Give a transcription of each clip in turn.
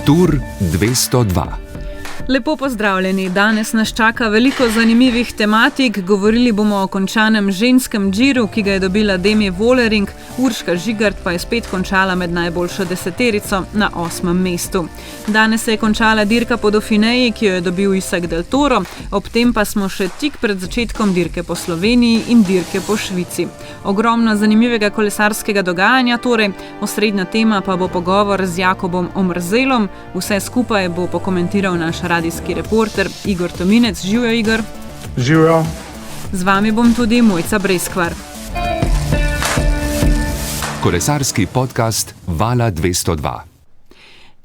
Tour 202. Lepo pozdravljeni. Danes nas čaka veliko zanimivih tematik. Govorili bomo o končanem ženskem džiru, ki ga je dobila Demi Vollering, Urška Žigart pa je spet končala med najboljšo deseterico na 8. mestu. Danes se je končala dirka po Dauphineji, ki jo je dobil Isak Del Toro, ob tem pa smo še tik pred začetkom dirke po Sloveniji in dirke po Švici. Ogromno zanimivega kolesarskega dogajanja torej, osrednja tema pa bo pogovor z Jakobom Omerzelom. Vse skupaj bo pokomentiral naš radijski reporter Igor Tominec. Živjo, Igor. Živjo. Z vami bom tudi Mojca Breskvar. Kolesarski podcast Vala 202.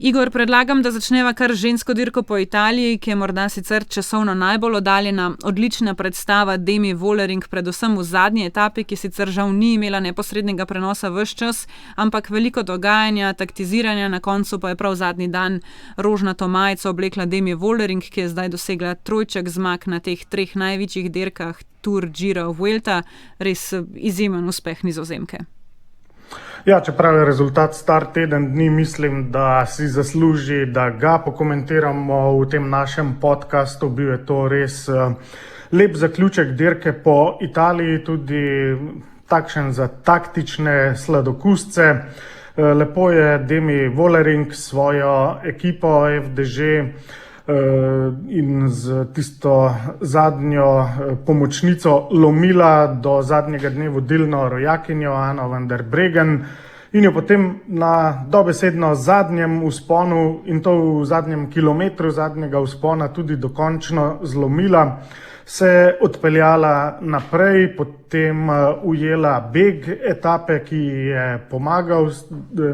Igor, predlagam, da začneva kar žensko dirko po Italiji, ki je morda sicer časovno najbolj oddaljena. Odlična predstava Demi Vollering, predvsem v zadnji etapi, ki sicer žal ni imela neposrednega prenosa ves čas, ampak veliko dogajanja, taktiziranja, na koncu pa je prav zadnji dan rožnato majico oblekla Demi Vollering, ki je zdaj dosegla trojček zmag na teh treh največjih dirkah Tour, Giro, Vuelta. Res izjemen uspeh Nizozemke. Ja, čeprav je rezultat star teden dni, mislim, da si zasluži, da ga pokomentiramo v tem našem podcastu. Bil je to res lep zaključek dirke po Italiji, tudi takšen za taktične sladokusce. Lepo je Demi Vollering svojo ekipo FDŽ in z tisto zadnjo pomočnico lomila do zadnjega dne vodilno rojakinjo Ano van der Breggen in jo potem na dobesedno zadnjem vzponu, in to v zadnjem kilometru zadnjega vzpona, tudi dokončno zlomila, se odpeljala naprej, potem ujela beg etape, ki je pomagal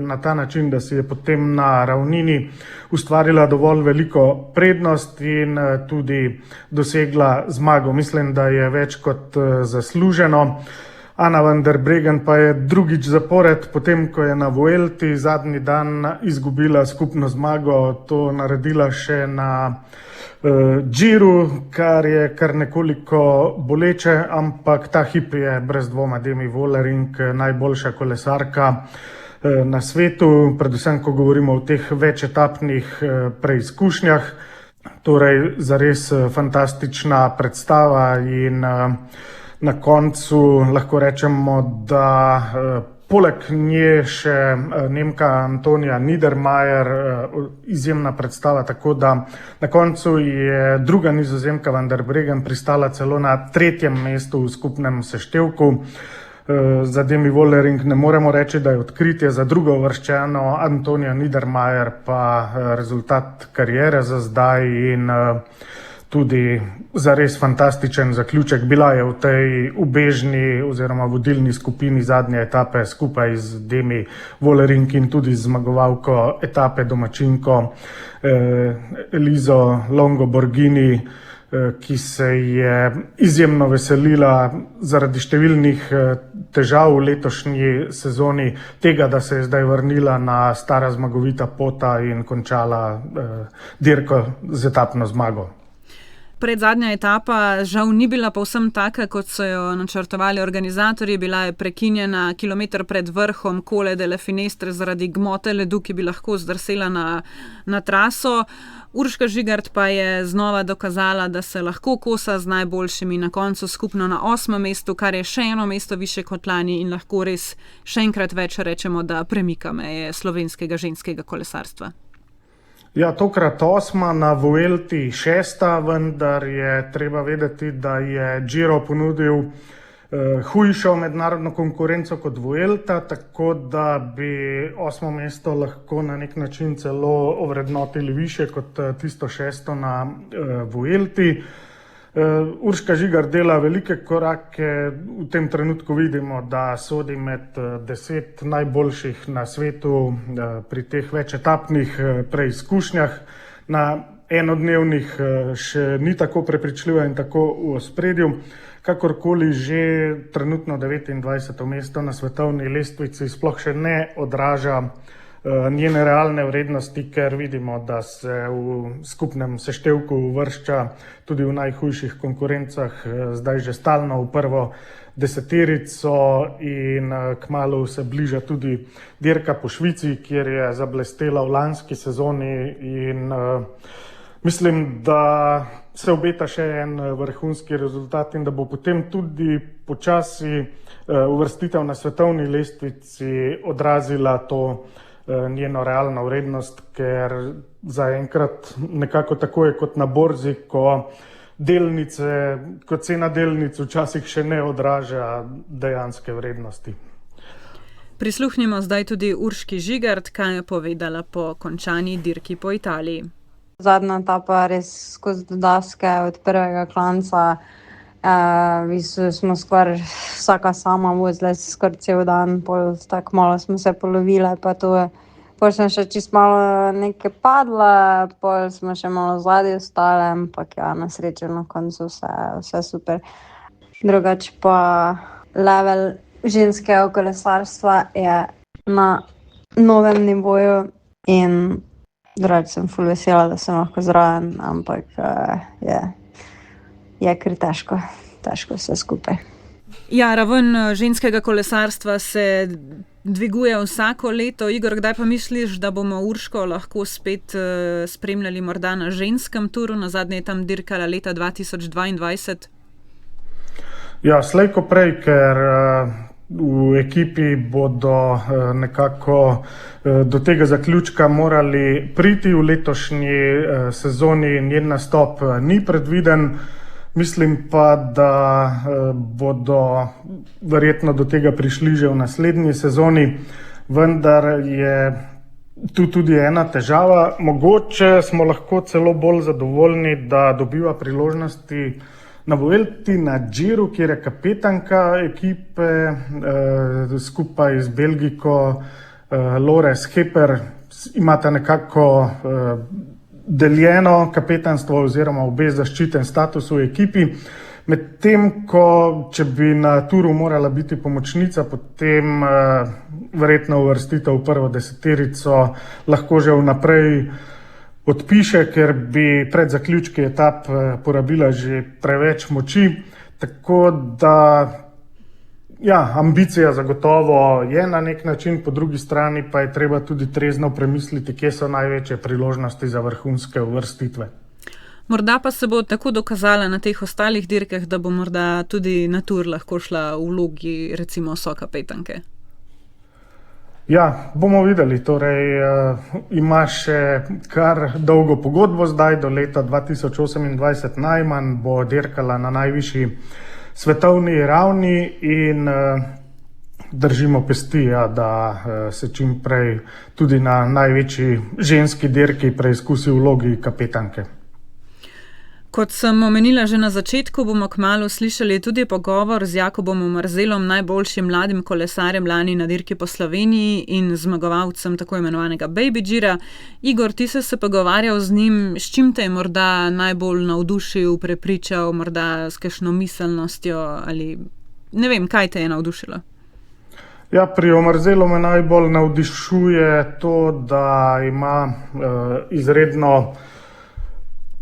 na ta način, da si je potem na ravnini ustvarila dovolj veliko prednost in tudi dosegla zmago. Mislim, da je več kot zasluženo. Ana van der Breggen pa je drugič zapored, potem ko je na Vuelti zadnji dan izgubila skupno zmago, to naredila še na Giru, kar je kar nekoliko boleče, ampak ta hip je brez dvoma Demi Vollering najboljša kolesarka na svetu, predvsem ko govorimo o teh večetapnih preizkušnjah. Torej zares fantastična predstava in na koncu lahko rečemo, da poleg nje še Nemka Antonija Niedermayer, izjemna predstava, tako da na koncu je druga Nizozemka van der Breggen pristala celo na 3. mestu v skupnem seštevku. Za Demi Vollering ne moremo reči, da je odkritje, za drugo uvrščeno Antonija Niedermayer pa rezultat kariere za zdaj in tudi zares fantastičen zaključek. Bila je v tej ubežni oziroma vodilni skupini zadnje etape skupaj z Demi Vollering in tudi zmagovalko etape domačinko Elizo Longo Borghini, ki se je izjemno veselila zaradi številnih težav v letošnji sezoni tega, da se je zdaj vrnila na stara zmagovita pota in končala dirko z etapno zmago. Predzadnja etapa žal ni bila povsem taka, kot so jo načrtovali organizatorji. Bila je prekinjena kilometer pred vrhom Colle delle Finestre zaradi gmote ledu, ki bi lahko zdrsela na traso. Urška Žigart pa je znova dokazala, da se lahko kosa z najboljšimi, na koncu skupno na 8. mestu, kar je še eno mesto više kot lani in lahko res še enkrat več rečemo, da premika meje slovenskega ženskega kolesarstva. Ja, tokrat 8., na Vuelti 6., vendar je treba vedeti, da je Giro ponudil hujšo mednarodno konkurenco kot Vuelta, tako da bi 8. mesto lahko na nek način celo ovrednotili više kot tisto 6. na Vuelti. Urška Žigart dela velike korake, v tem trenutku vidimo, da sodi med 10 najboljših na svetu pri teh večetapnih preizkušnjah. Na enodnevnih še ni tako prepričljiva in tako v ospredju, kakorkoli že trenutno 29. mesto na svetovni lestvici sploh še ne odraža njene realne vrednosti, ker vidimo, da se v skupnem seštevku uvršča tudi v najhujših konkurencah zdaj že stalno v prvo deseterico in kmalu se bliža tudi dirka po Švici, kjer je zablestela v lanski sezoni in mislim, da se obeta še en vrhunski rezultat in da bo potem tudi počasi uvrstitev na svetovni lestvici odrazila to njeno realno vrednost, ker zaenkrat nekako tako je kot na borzi, ko cena delnic včasih še ne odraža dejanske vrednosti. Prisluhnimo zdaj tudi Urški Žigart, kaj je povedala po končani dirki po Italiji. Zadnja etapa res skozi daske od prvega klanca. V bistvu smo skoraj vsaka sama vozila skoraj cel dan, tako malo smo se polovile, pa to je. Pol sem še čist malo nekaj padla, pol smo še malo zadnji ostale, ampak ja, na srečo na koncu vse super. Drugače pa level ženskega kolesarstva je na novem nivoju in drugače sem ful vesela, da sem lahko zraven, ampak je kar težko vse skupaj. Ja, raven ženskega kolesarstva se dviguje vsako leto. Igor, kdaj pa misliš, da bomo Urško lahko spet spremljali morda na ženskem turu? Nazadnje je tam dirkala leta 2022. Ja, slej ko prej, ker v ekipi bodo nekako do tega zaključka morali priti v letošnji sezoni, njen nastop ni predviden. Mislim pa, da bodo verjetno do tega prišli že v naslednji sezoni, vendar je tu tudi ena težava. Mogoče smo lahko celo bolj zadovoljni, da dobiva priložnosti na Vuelti na Giru, kjer je kapetanka ekipe skupaj z Belgijko Lore Schepper. Imata nekako deljeno kapetanstvo oziroma obe zaščiten status v ekipi, medtem ko, če bi na turu morala biti pomočnica, potem verjetno uvrstitev v prvo deseterico lahko že vnaprej odpiše, ker bi pred zaključki etap porabila že preveč moči, tako da ja, ambicija zagotovo je na nek način, po drugi strani pa je treba tudi trezno premisliti, kje so največje priložnosti za vrhunske uvrstitve. Morda pa se bo tako dokazala na teh ostalih dirkah, da bo morda tudi na tur lahko šla v vlogi recimo sokapetanke. Ja, bomo videli. Torej, ima še kar dolgo pogodbo zdaj, do leta 2028 najmanj, bo dirkala na najvišji svetovni ravni in držimo pesti, da se čim prej tudi na največji ženski dirki preizkusi v vlogi kapetanke. Kot sem omenila že na začetku, bomo kmalu slišali tudi pogovor z Jakobom Omerzelom, najboljšim mladim kolesarjem lani na dirki po Sloveniji in zmagovalcem tako imenovanega Baby Gira. Igor, ti se pogovarjal z njim, s čim te je morda najbolj navdušil, prepričal, morda s kakšno miselnostjo ali ne vem, kaj te je navdušilo? Ja, pri Omerzelu me najbolj navdišuje to, da ima izredno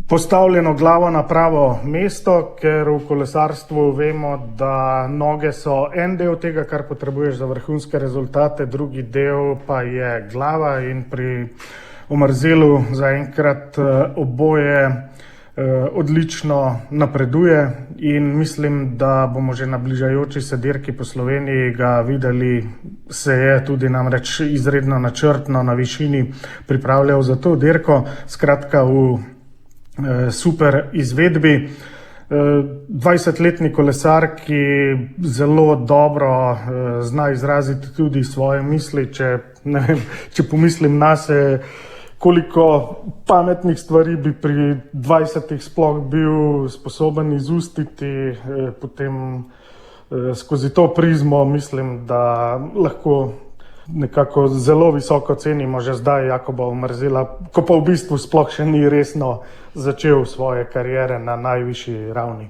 postavljeno glavo na pravo mesto, ker v kolesarstvu vemo, da noge so en del tega, kar potrebuješ za vrhunske rezultate, drugi del pa je glava in pri Omerzelu zaenkrat oboje odlično napreduje in mislim, da bomo že na bližajoči se dirki po Sloveniji ga videli, se je tudi namreč izredno načrtno na višini pripravljal za to dirko, skratka v super izvedbi. 20-letni kolesar, ki zelo dobro zna izraziti tudi svoje misli, če pomislim nase, koliko pametnih stvari bi pri 20-ih sploh bil sposoben izustiti, potem skozi to prizmo mislim, da lahko nekako zelo visoko cenimo že zdaj Jakoba Omerzela, ko pa v bistvu sploh še ni resno začel svoje kariere na najvišji ravni.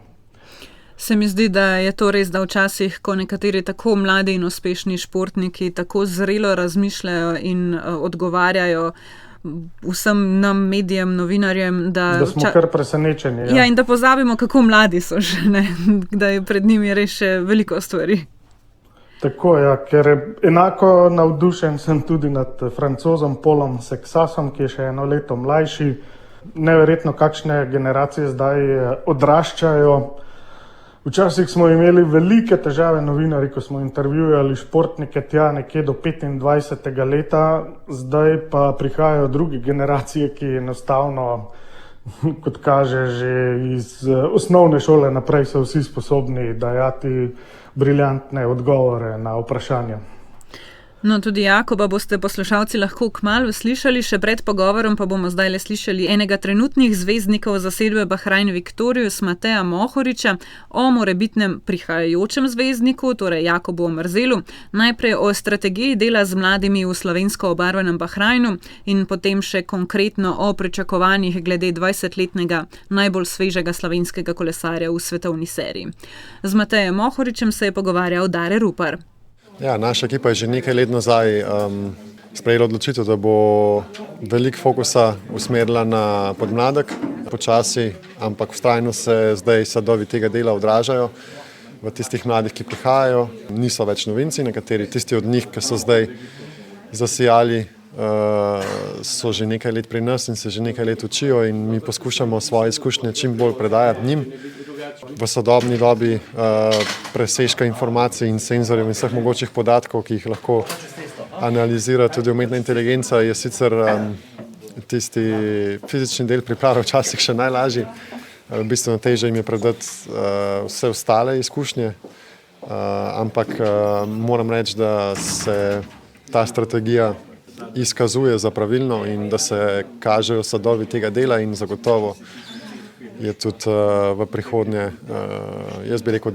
Se mi zdi, da je to res, da včasih, ko nekateri tako mladi in uspešni športniki tako zrelo razmišljajo in odgovarjajo vsem nam medijem, novinarjem, Da smo kar presenečeni. Ja, in da pozabimo, kako mladi so že, ne? Da je pred njimi res še veliko stvari. Tako, ja, ker enako navdušen sem tudi nad Francozom Paulom Sexasom, ki je še eno leto mlajši. Neverjetno, kakšne generacije zdaj odraščajo. Včasih smo imeli velike težave novinarji, ko smo intervjuvali športnike tja nekje do 25. leta, zdaj pa prihajajo druge generacije, ki enostavno, kot kaže, že iz osnovne šole naprej so vsi sposobni dajati briljantne odgovore na vprašanja. No, tudi Jakoba boste poslušalci lahko kmalu slišali, še pred pogovorom pa bomo zdaj le slišali enega trenutnih zvezdnikov zasedbe Bahrain Victorious, Mateja Mohoriča, o morebitnem prihajajočem zvezdniku, torej Jakobu Omerzelu, najprej o strategiji dela z mladimi v slovensko obarvanem Bahrainu in potem še konkretno o pričakovanjih glede 20-letnega najbolj svežega slovenskega kolesarja v svetovni seriji. Z Matejem Mohoričem se je pogovarjal Dare Rupar. Ja, naša ekipa je že nekaj let nazaj sprejela odločitev, da bo veliko fokusa usmerila na podmladek, počasi, ampak vztrajno se zdaj sadovi tega dela odražajo v tistih mladih, ki prihajajo. Niso več novinci, nekateri tisti od njih, ki so zdaj zasijali, so že nekaj let pri nas in se že nekaj let učijo in mi poskušamo svoje izkušnje čim bolj predajati njim. V sodobni dobi presežka informacij in senzorjev in vseh mogočih podatkov, ki jih lahko analizira tudi umetna inteligenca, je sicer tisti fizični del priprave včasih še najlažji. Bistveno težje jim je predati vse ostale izkušnje, ampak moram reči, da se ta strategija izkazuje za pravilno in da se kažejo sadovi tega dela in zagotovo je tudi v prihodnje, jaz bi rekel,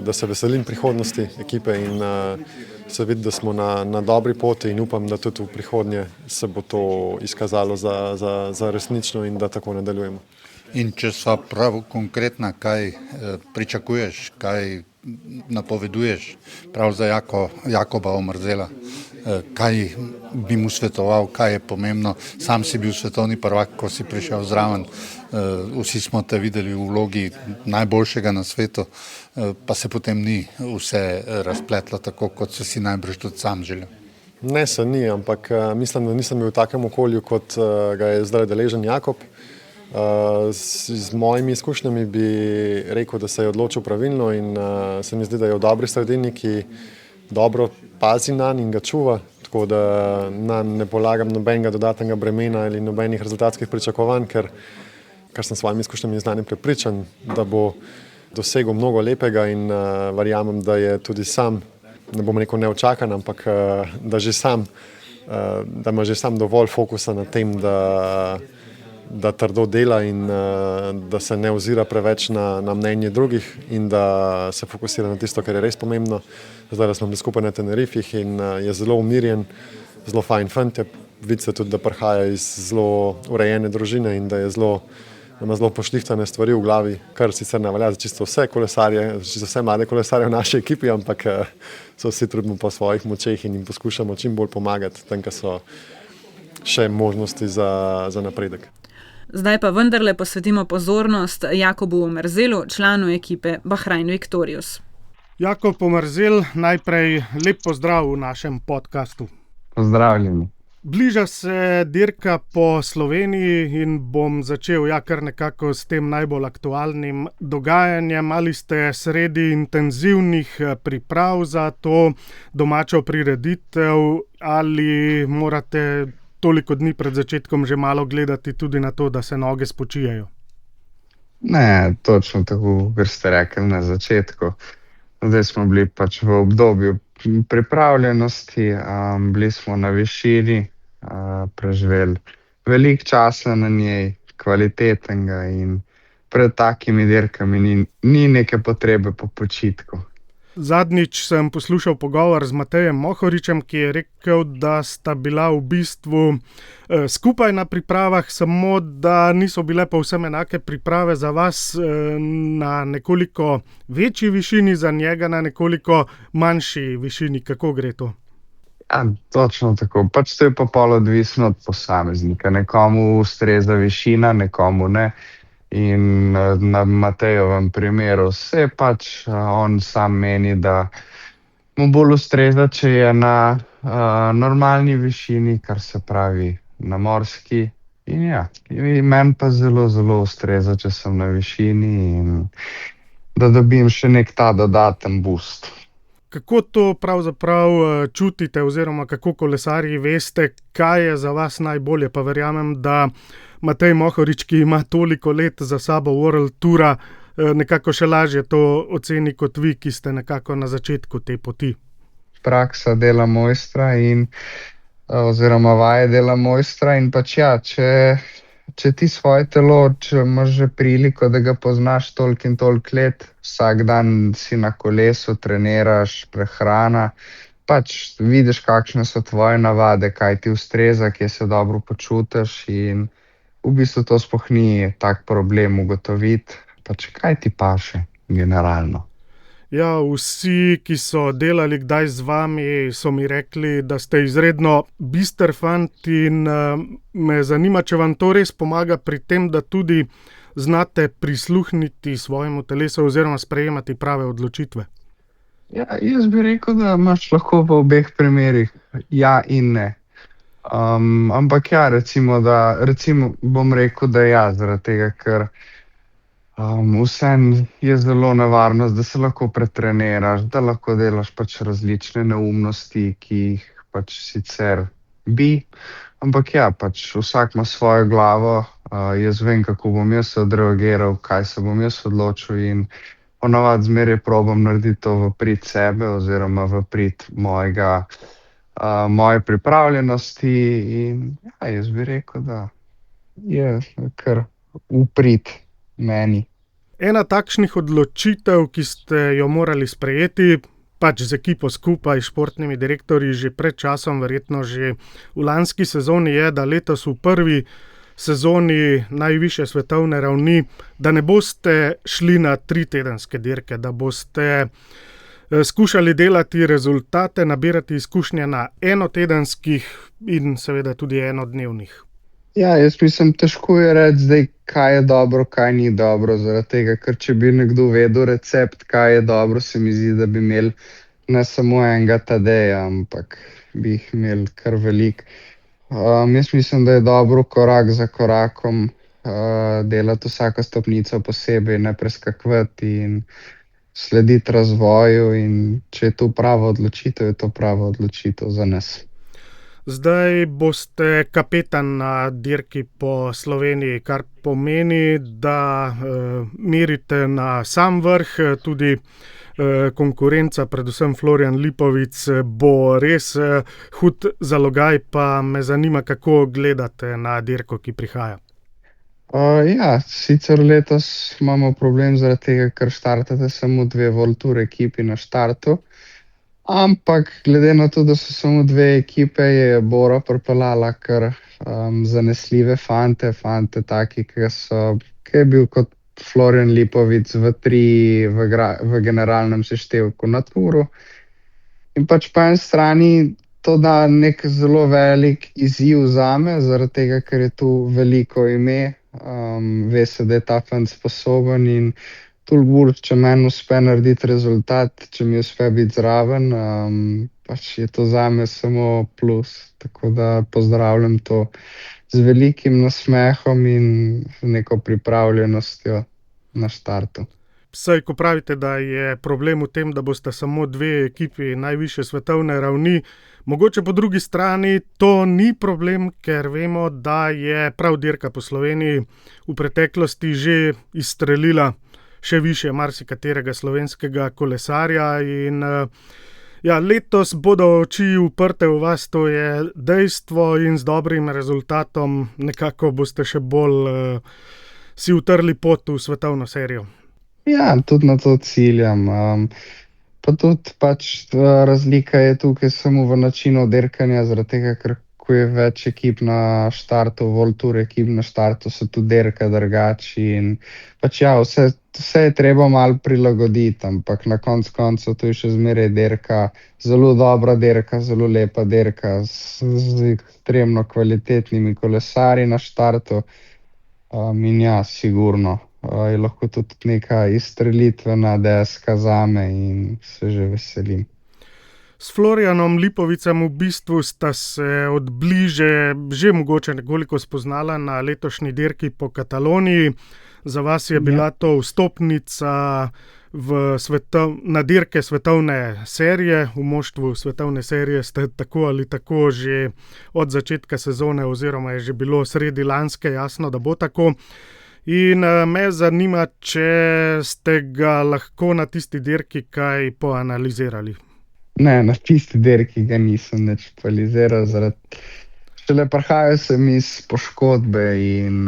da se veselim prihodnosti ekipe in se vidi, da smo na dobri poti in upam, da tudi v prihodnje se bo to izkazalo za resnično in da tako nadaljujemo. In če sva prav konkretna, kaj pričakuješ, kaj napoveduješ prav za Jakoba Omerzela, kaj bi mu svetoval, kaj je pomembno. Sam si bil svetovni prvak, ko si prišel zraven, vsi smo te videli v vlogi najboljšega na svetu, pa se potem ni vse razpletlo tako, kot si najbrž tudi sam želel. Ne, se ni, ampak mislim, da nisem bil v takem okolju, kot ga je zdaj deležen Jakob. Z mojimi izkušnjami bi rekel, da se je odločil pravilno in se mi zdi, da je v dobri sredini, ki dobro pazi nanj in ga čuva, tako da ne polagam nobenega dodatnega bremena ali nobenih rezultatskih pričakovanj, ker sem s svojimi izkušnjami znanjem prepričan, da bo dosegel mnogo lepega in verjamem, da je tudi sam, ne bom rekel neočakan, ampak da ima že sam dovolj fokusa na tem, da trdo dela in da se ne ozira preveč na mnenje drugih in da se fokusira na tisto, kar je res pomembno. Zdaj smo bili skupaj na Tenerifih in je zelo umirjen, zelo fajn fant, vidi se tudi, da prihaja iz zelo urejene družine in da ima zelo pošlihtane stvari v glavi, kar sicer ne velja za čisto vse kolesarje, za vse mlade kolesarje v naši ekipi, ampak se vsi trudimo po svojih močeh in jim poskušamo čim bolj pomagati, tam, kjer so še možnosti za napredek. Zdaj pa vendarle posvetimo pozornost Jakobu Omerzelu, članu ekipe Bahrain Victorious. Jakob Omerzel, najprej lep pozdrav v našem podkastu. Pozdravljeni. Bliža se dirka po Sloveniji in bom začel kar nekako s tem najbolj aktualnim dogajanjem. Ali ste sredi intenzivnih priprav za to domačo prireditev ali morate toliko dni pred začetkom že malo gledati tudi na to, da se noge spočijejo? Ne, točno tako, kot ste rekli na začetku. Zdaj smo bili pač v obdobju pripravljenosti, bili smo na višini, preživeli veliko časa na njej, kvalitetnega in pred takimi dirkami ni neke potrebe po počitku. Zadnjič sem poslušal pogovor z Matejem Mohoričem, ki je rekel, da sta bila v bistvu skupaj na pripravah, samo da niso bile povsem enake priprave za vas na nekoliko večji višini, za njega na nekoliko manjši višini. Kako gre to? Ja, točno tako. Pač to je pa pol odvisno od posameznika. Nekomu ustreza višina, nekomu ne. In na Matejovem primeru se pač on sam meni, da mu bolj ustreza, če je na normalni višini, kar se pravi na morski. In ja, meni pa zelo, zelo ustreza, če sem na višini in da dobim še nek ta dodaten boost. Kako to pravzaprav čutite oziroma kako kolesarji veste, kaj je za vas najbolje? Pa verjamem, da Matej Mohorič, ki ima toliko let za sabo World Toura, nekako še lažje to oceni kot vi, ki ste nekako na začetku te poti. Praksa dela mojstra oziroma vaje dela mojstra in pač ja, če ti svoje telo, če imaš že priliko, da ga poznaš toliko in toliko let, vsak dan si na kolesu, treniraš, prehrana, pač vidiš, kakšne so tvoje navade, kaj ti ustreza, kje se dobro počutiš in v bistvu to sploh ni tak problem ugotoviti, pač kaj ti paše generalno. Ja, vsi, ki so delali kdaj z vami, so mi rekli, da ste izredno bister fant in me zanima, če vam to res pomaga pri tem, da tudi znate prisluhniti svojemu telesu oziroma sprejemati prave odločitve. Ja, jaz bi rekel, da imaš lahko v obeh primerih ja in ne. Ampak ja, recimo bom rekel, da ja, zaradi tega, ker vseeno je zelo nevarnost, da se lahko pretreniraš, da lahko delaš pač različne neumnosti, ki jih pač sicer bi. Ampak ja, pač vsak ima svojo glavo, jaz vem, kako bom jaz odreagiral, kaj se bom jaz odločil in ponavadi zmeraj probam narediti to v prid sebe oziroma v prid moje pripravljenosti in ja, jaz bi rekel, da je kar v prid meni. Ena takšnih odločitev, ki ste jo morali sprejeti, pač z ekipo skupaj, športnimi direktorji že pred časom, verjetno že v lanski sezoni, je, da letos v prvi sezoni najvišje svetovne ravni, da ne boste šli na 3-tedenske dirke, da boste skušali delati rezultate, nabirati izkušnje na enotedenskih in seveda tudi enodnevnih. Ja, jaz mislim, težko je reči zdaj, kaj je dobro, kaj ni dobro, zaradi tega, ker če bi nekdo vedel recept, kaj je dobro, se mi zdi, da bi imeli ne samo enega Tadeja, ampak bi jih imeli kar veliko. Jaz mislim, da je dobro korak za korakom delati vsako stopnico posebej, ne preskakovati in slediti razvoju in če je to prava odločitev, je to prava odločitev za nas. Zdaj boste kapetan na dirki po Sloveniji, kar pomeni, da merite na sam vrh, tudi konkurenca, predvsem Florian Lipovic, bo res hud zalogaj, pa me zanima, kako gledate na dirko, ki prihaja. Ja, sicer letos imamo problem zaradi tega, ker štartate samo 2 World Tour ekipi na štartu, ampak glede na to, da so samo 2 ekipe, je Bora pripeljala kar zanesljive fante taki, ki je bil kot Florian Lipovic v generalnem seštevku na Touru. In pač po eni strani to da nek zelo velik izziv zame, zaradi tega, ker je tu veliko ime, ve se, da je ta fant sposoben in toliko bolj, če meni uspe narediti rezultat, če mi uspe biti zraven, pač je to zame samo plus. Tako da pozdravljam to z velikim nasmehom in neko pripravljenostjo na štartu. Saj, ko pravite, da je problem v tem, da boste samo 2 ekipi najvišje svetovne ravni, mogoče po drugi strani to ni problem, ker vemo, da je prav dirka po Sloveniji v preteklosti že izstrelila še više marsikaterega slovenskega kolesarja in ja, letos bodo oči uprte v vas, to je dejstvo in z dobrim rezultatom nekako boste še bolj si utrli pot v svetovno serijo. Ja, tudi na to ciljam. Pa tudi pač razlika je tukaj samo v načinu dirkanja, zaradi tega, ker ko je več ekip na štartu, World Tour ekip na štartu, so tudi dirka drugači in pač ja, vse je treba malo prilagoditi, ampak na koncu koncev to je še zmeraj dirka, zelo dobra dirka, zelo lepa dirka z ekstremno kvalitetnimi kolesarji na štartu. In ja, sigurno je lahko tudi neka izstrelitvena deska zame in se že veselim. S Florianom Lipovicem v bistvu sta se od bliže že mogoče nekoliko spoznala na letošnji dirki po Kataloniji. Za vas je bila to vstopnica na dirke svetovne serije. V moštvu svetovne serije ste tako ali tako že od začetka sezone oziroma je že bilo sredi lanske jasno, da bo tako. In me zanima, če ste ga lahko na tisti dirki kaj poanalizirali. Ne, na tisti dirki ga nisem nič analiziral, šele prihajajo sem iz poškodbe in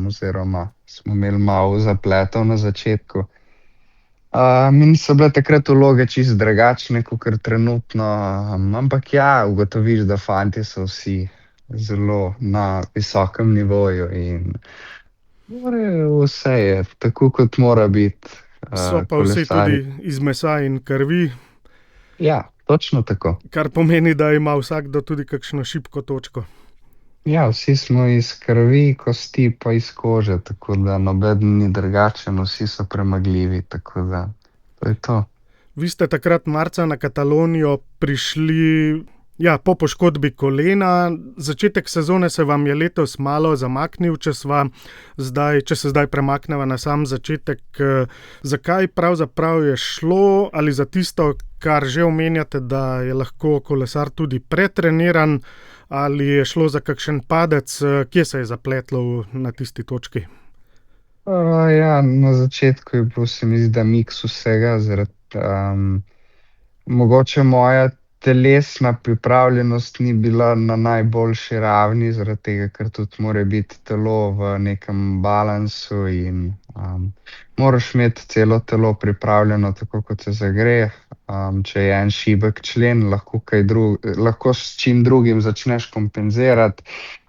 oziroma smo imeli malo zapletov na začetku. Mi so bile takrat vloge čisto drugačne, kakor trenutno, ampak ja, ugotoviš, da fantje so vsi zelo na visokem nivoju in vse je tako, kot mora biti. So pa vsi tudi iz mesa in krvi. Ja, točno tako. Kar pomeni, da ima vsakdo tudi kakšno šibko točko. Ja, vsi smo iz krvi, kosti pa iz kože, tako da noben ni drugačen, vsi so premagljivi, tako da to je to. Vi ste takrat marca na Katalonijo prišli po poškodbi kolena. Začetek sezone se vam je letos malo zamaknil, če se zdaj premakneva na sam začetek. Zakaj pravzaprav je šlo, ali za tisto, kar že omenjate, da je lahko kolesar tudi pretreniran, ali je šlo za kakšen padec, kje se je zapletlo na tisti točki? Na začetku je bil, se mi zdi, da miks vsega, mogoče moja telesna pripravljenost ni bila na najboljši ravni, zaradi tega, ker tudi mora biti telo v nekem balansu in moraš imeti celo telo pripravljeno tako, kot se zagre. Če je en šibek člen, lahko s čim drugim začneš kompenzirati.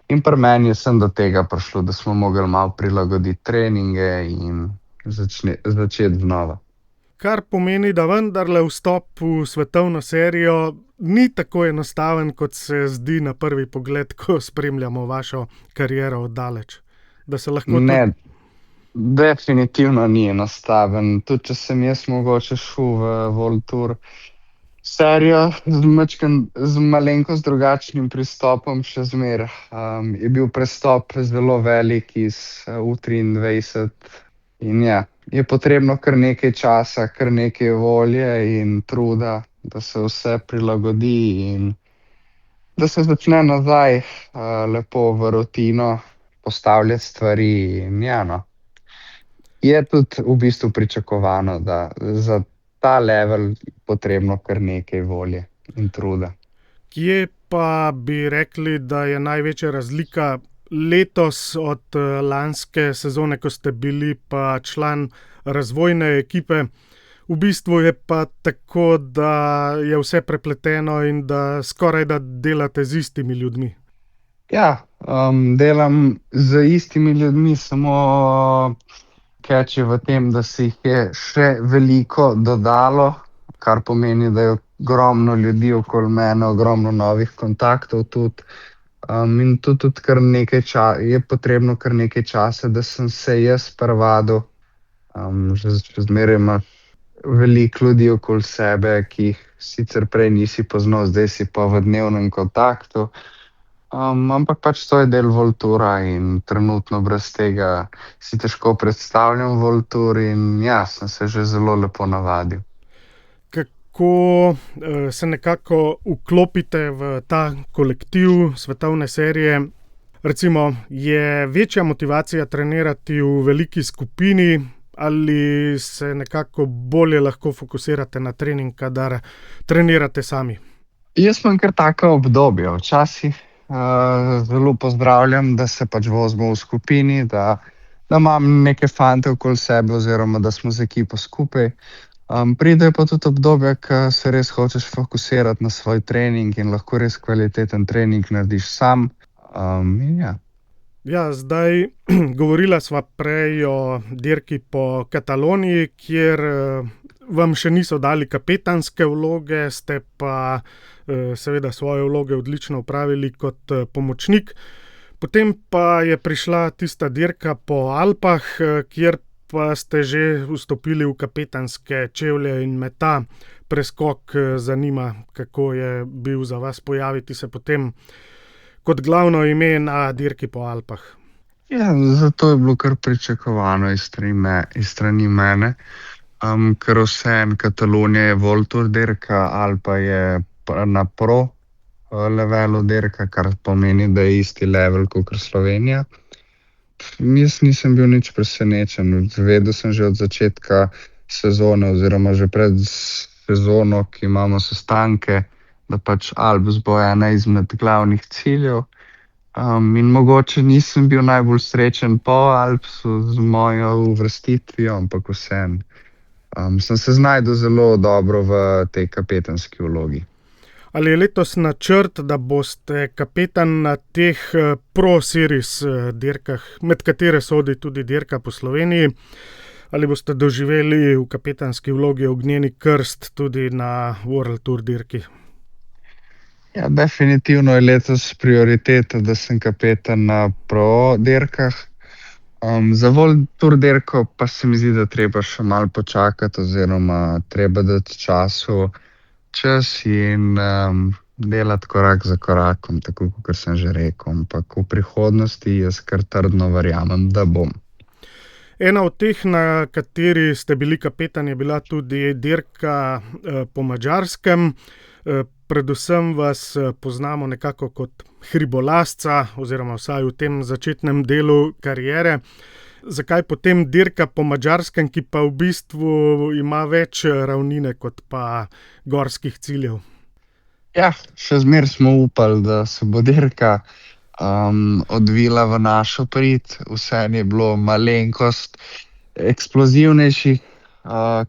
In pri meni je sem do tega prišlo, da smo mogli malo prilagoditi treninge in začeti znova. Kar pomeni, da vendarle vstop v svetovno serijo ni tako enostaven, kot se zdi na prvi pogled, ko spremljamo vašo kariero od daleč. Da se lahko Ne, definitivno ni enostaven. Tudi če sem jaz mogoče šel v World Tour serijo z malenkost drugačnim pristopom še zmeraj. Je bil prestop zelo velik iz U23 in je potrebno kar nekaj časa, kar nekaj volje in truda, da se vse prilagodi in da se začne nazaj lepo v rutino postavljati stvari in Je tudi v bistvu pričakovano, da za ta level potrebno kar nekaj volje in truda. Kje pa bi rekli, da je največja razlika letos od lanske sezone, ko ste bili pa član razvojne ekipe? V bistvu je pa tako, da je vse prepleteno in da skoraj da delate z istimi ljudmi. Delam z istimi ljudmi, samo catch je v tem, da se jih je še veliko dodalo, kar pomeni, da je ogromno ljudi okoli mene, ogromno novih kontaktov tudi. In tudi kar nekaj je potrebno kar nekaj časa, da sem se jaz privadil. Še zmeraj imaš veliko ljudi okoli sebe, ki jih sicer prej nisi poznal, zdaj si pa v dnevnem kontaktu. Ampak pač to je del World Toura in trenutno brez tega si težko predstavljam World Tour in sem se že zelo lepo navadil. Kako se nekako vklopite v ta kolektiv svetovne serije? Recimo, je večja motivacija trenirati v veliki skupini ali se nekako bolje lahko fokusirate na trening, kadar trenirate sami? Jaz imam kar taka obdobja. Včasih zelo pozdravljam, da se pač vozimo v skupini, da imam neke fante okoli sebe oziroma da smo z ekipo skupaj. Pridejo pa tudi obdobja, ko se res hočeš fokusirati na svoj trening in lahko res kvaliteten trening narediš sam. In ja. Ja, zdaj govorila sva prej o dirki po Kataloniji, kjer vam še niso dali kapetanske vloge, ste pa seveda svoje vloge odlično opravili kot pomočnik. Potem pa je prišla tista dirka po Alpah, kjer pa ste že vstopili v kapetanske čevlje in me ta preskok zanima, kako je bil za vas pojaviti se potem kot glavno ime na dirki po Alpah. Ja, zato je bilo kar pričakovano iz strani mene, ker vseeno Katalonija je World Tour dirka, Alpa je na pro levelu dirka, kar pomeni, da je isti level kot Slovenija. Jaz nisem bil nič presenečen, vedel sem že od začetka sezone oziroma že pred sezono, ki imamo sestanke, da pač Alps bo ena izmed glavnih ciljev. In mogoče nisem bil najbolj srečen po Alpsu z mojo uvrstitvijo, ampak vseeno. Sem se znašel zelo dobro v tej kapetanski vlogi. Ali je letos načrt, da boste kapetan na teh Pro Series dirkah, med katere sodi tudi dirka po Sloveniji, ali boste doživeli v kapetanski vlogi ognjeni krst tudi na World Tour dirki? Ja, definitivno je letos prioriteta, da sem kapetan na Pro dirkah. Za World Tour dirko pa se mi zdi, da treba še malo počakati oziroma treba dati čas in delati korak za korakom, tako kot sem že rekel. Ampak v prihodnosti jaz kar trdno verjamem, da bom. Ena od teh, na kateri ste bili kapetan, je bila tudi dirka po Madžarskem. Predvsem vas poznamo nekako kot hribolazca, oziroma vsaj v tem začetnem delu kariere. Zakaj potem dirka po Madžarskem, ki pa v bistvu ima več ravnine kot pa gorskih ciljev? Ja, še zmeraj smo upali, da se bo dirka odvila v našo prid. Vseeno je bilo malenkost eksplozivnejših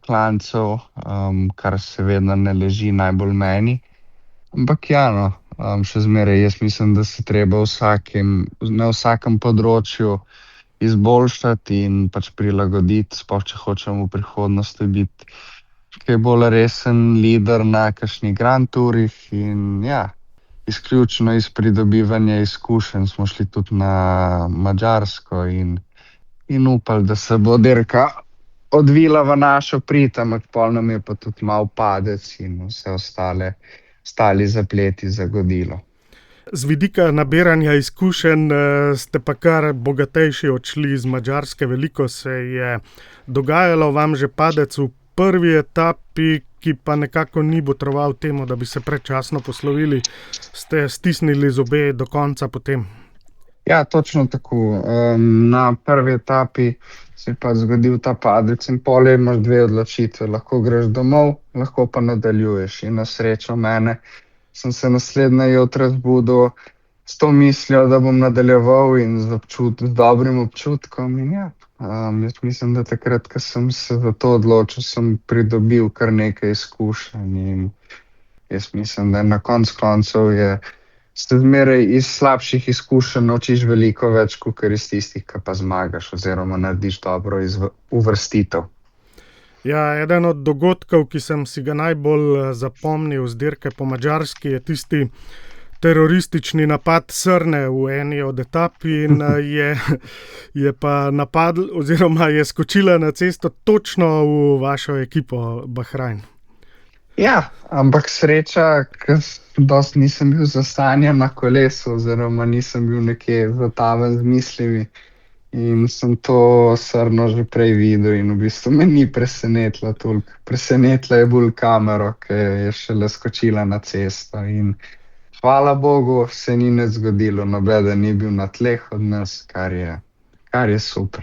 klancev, kar seveda ne leži najbolj meni. Ampak ja, še zmeraj jaz mislim, da se treba na vsakem področju izboljšati in pač prilagoditi, sploh če hočemo v prihodnosti biti kaj bolj resen lider na kakšnih Grand Tourih. In ja, izključno iz pridobivanja izkušenj smo šli tudi na Madžarsko in upali, da se bo dirka odvila v našo prid, ampak pol nam je pa tudi mal padec in vse ostali zapleti zagodilo. Z vidika nabiranja izkušenj ste pa kar bogatejši odšli iz Madžarske. Veliko se je dogajalo, vam že padec v prvi etapi, ki pa nekako ni botroval temu, da bi se predčasno poslovili. Ste stisnili zobe do konca potem? Ja, točno tako. Na prvi etapi se je pa zgodil ta padec in pol imaš dve odločitve. Lahko greš domov, lahko pa nadaljuješ. In na srečo mene sem se naslednje jutro zbudil s to mislijo, da bom nadaljeval in z dobrim občutkom. In ja, jaz mislim, da takrat, ko sem se za to odločil, sem pridobil kar nekaj izkušenj. In jaz mislim, da na koncu se zmeraj iz slabših izkušenj naučiš veliko več, kot iz tistih, ki pa zmagaš oziroma narediš dobro uvrstitev. Ja, eden od dogodkov, ki sem si ga najbolj zapomnil z dirke po Madžarski, je tisti teroristični napad srne v eni od etap in je pa napadl oziroma je skočila na cesto točno v vašo ekipo Bahrain. Ja, ampak sreča, ker dosti nisem bil zastanjen na kolesu oziroma nisem bil nekje zataven z mislimi. In sem to srno že prej videl in v bistvu me ni presenetila toliko. Presenetila je bolj kamero, ki je šele skočila na cesto in hvala Bogu se ni nič zgodilo, nobeden ni bil na tleh od nas, kar je super.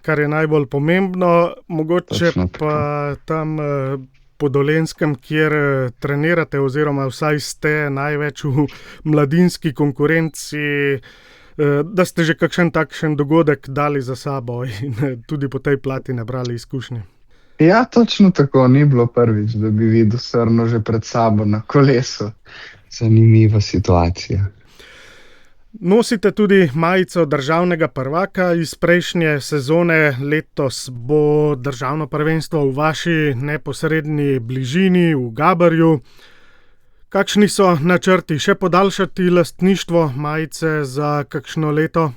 Kar je najbolj pomembno, mogoče pa tam po Dolenjskem, kjer trenirate oziroma vsaj ste največ v mladinski konkurenci, da ste že kakšen takšen dogodek dali za sabo in tudi po tej plati nabrali izkušnje. Ja, točno tako, ni bilo prvič, da bi videl srno že pred sabo na kolesu. Zanimiva situacija. Nosite tudi majico državnega prvaka iz prejšnje sezone. Letos bo državno prvenstvo v vaši neposredni bližini, v Gabarju. Kakšni so načrti? Še podaljšati lastništvo majice za kakšno leto?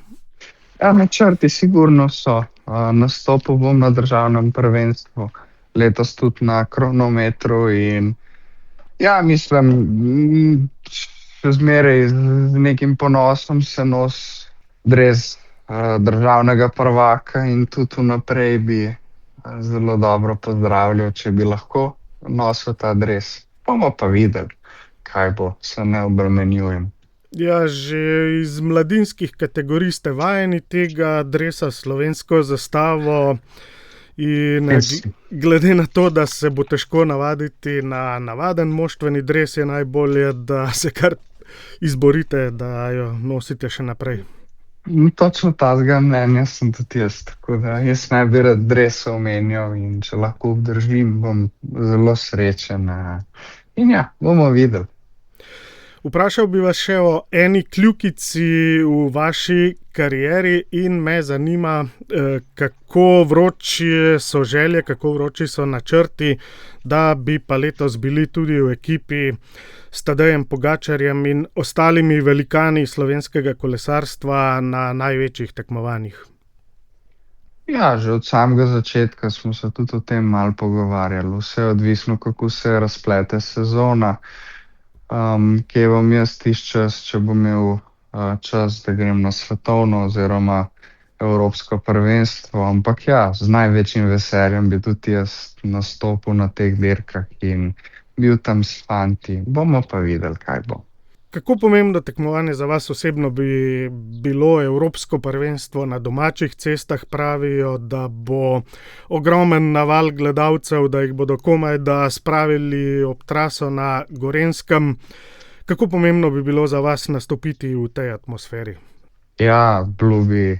Ja, načrti sigurno so. Nastopil bom na državnem prvenstvu, letos tudi na kronometru in ja, mislim, še zmeraj z nekim ponosom se nos dres državnega prvaka in tudi vnaprej bi zelo dobro pozdravljal, če bi lahko nosil ta dres. Bomo pa videli, kaj bo, se ne obremenjujem. Ja, že iz mladinskih kategorij ste vajeni tega dresa s slovensko zastavo in glede na to, da se bo težko navaditi na navaden moštveni dres, je najbolje, da se kar izborite, da jo nosite še naprej. Točno tazga mnenja sem tudi jaz, tako da jaz ne bi rad dresa omenjal in če lahko obdržim, bom zelo srečen. In ja, bomo videli. Vprašal bi vas še o eni kljukici v vaši karieri in me zanima, kako vroči so želje, kako vroči so načrti, da bi pa letos bili tudi v ekipi s Tadejem Pogačarjem in ostalimi velikani slovenskega kolesarstva na največjih tekmovanjih. Ja, že od samega začetka smo se tudi o tem malo pogovarjali. Vse je odvisno, kako se razplete sezona. Kje bom jaz tisti čas, če bom imel čas, da grem na svetovno oziroma evropsko prvenstvo. Ampak ja, z največjim veseljem bi tudi jaz nastopil na teh dirkah in bil tam s fanti. Bomo pa videli, kaj bo. Kako pomembno tekmovanje za vas osebno bi bilo evropsko prvenstvo na domačih cestah? Pravijo, da bo ogromen naval gledalcev, da jih bodo komaj da spravili ob traso na Gorenjskem. Kako pomembno bi bilo za vas nastopiti v tej atmosferi? Ja, bilo bi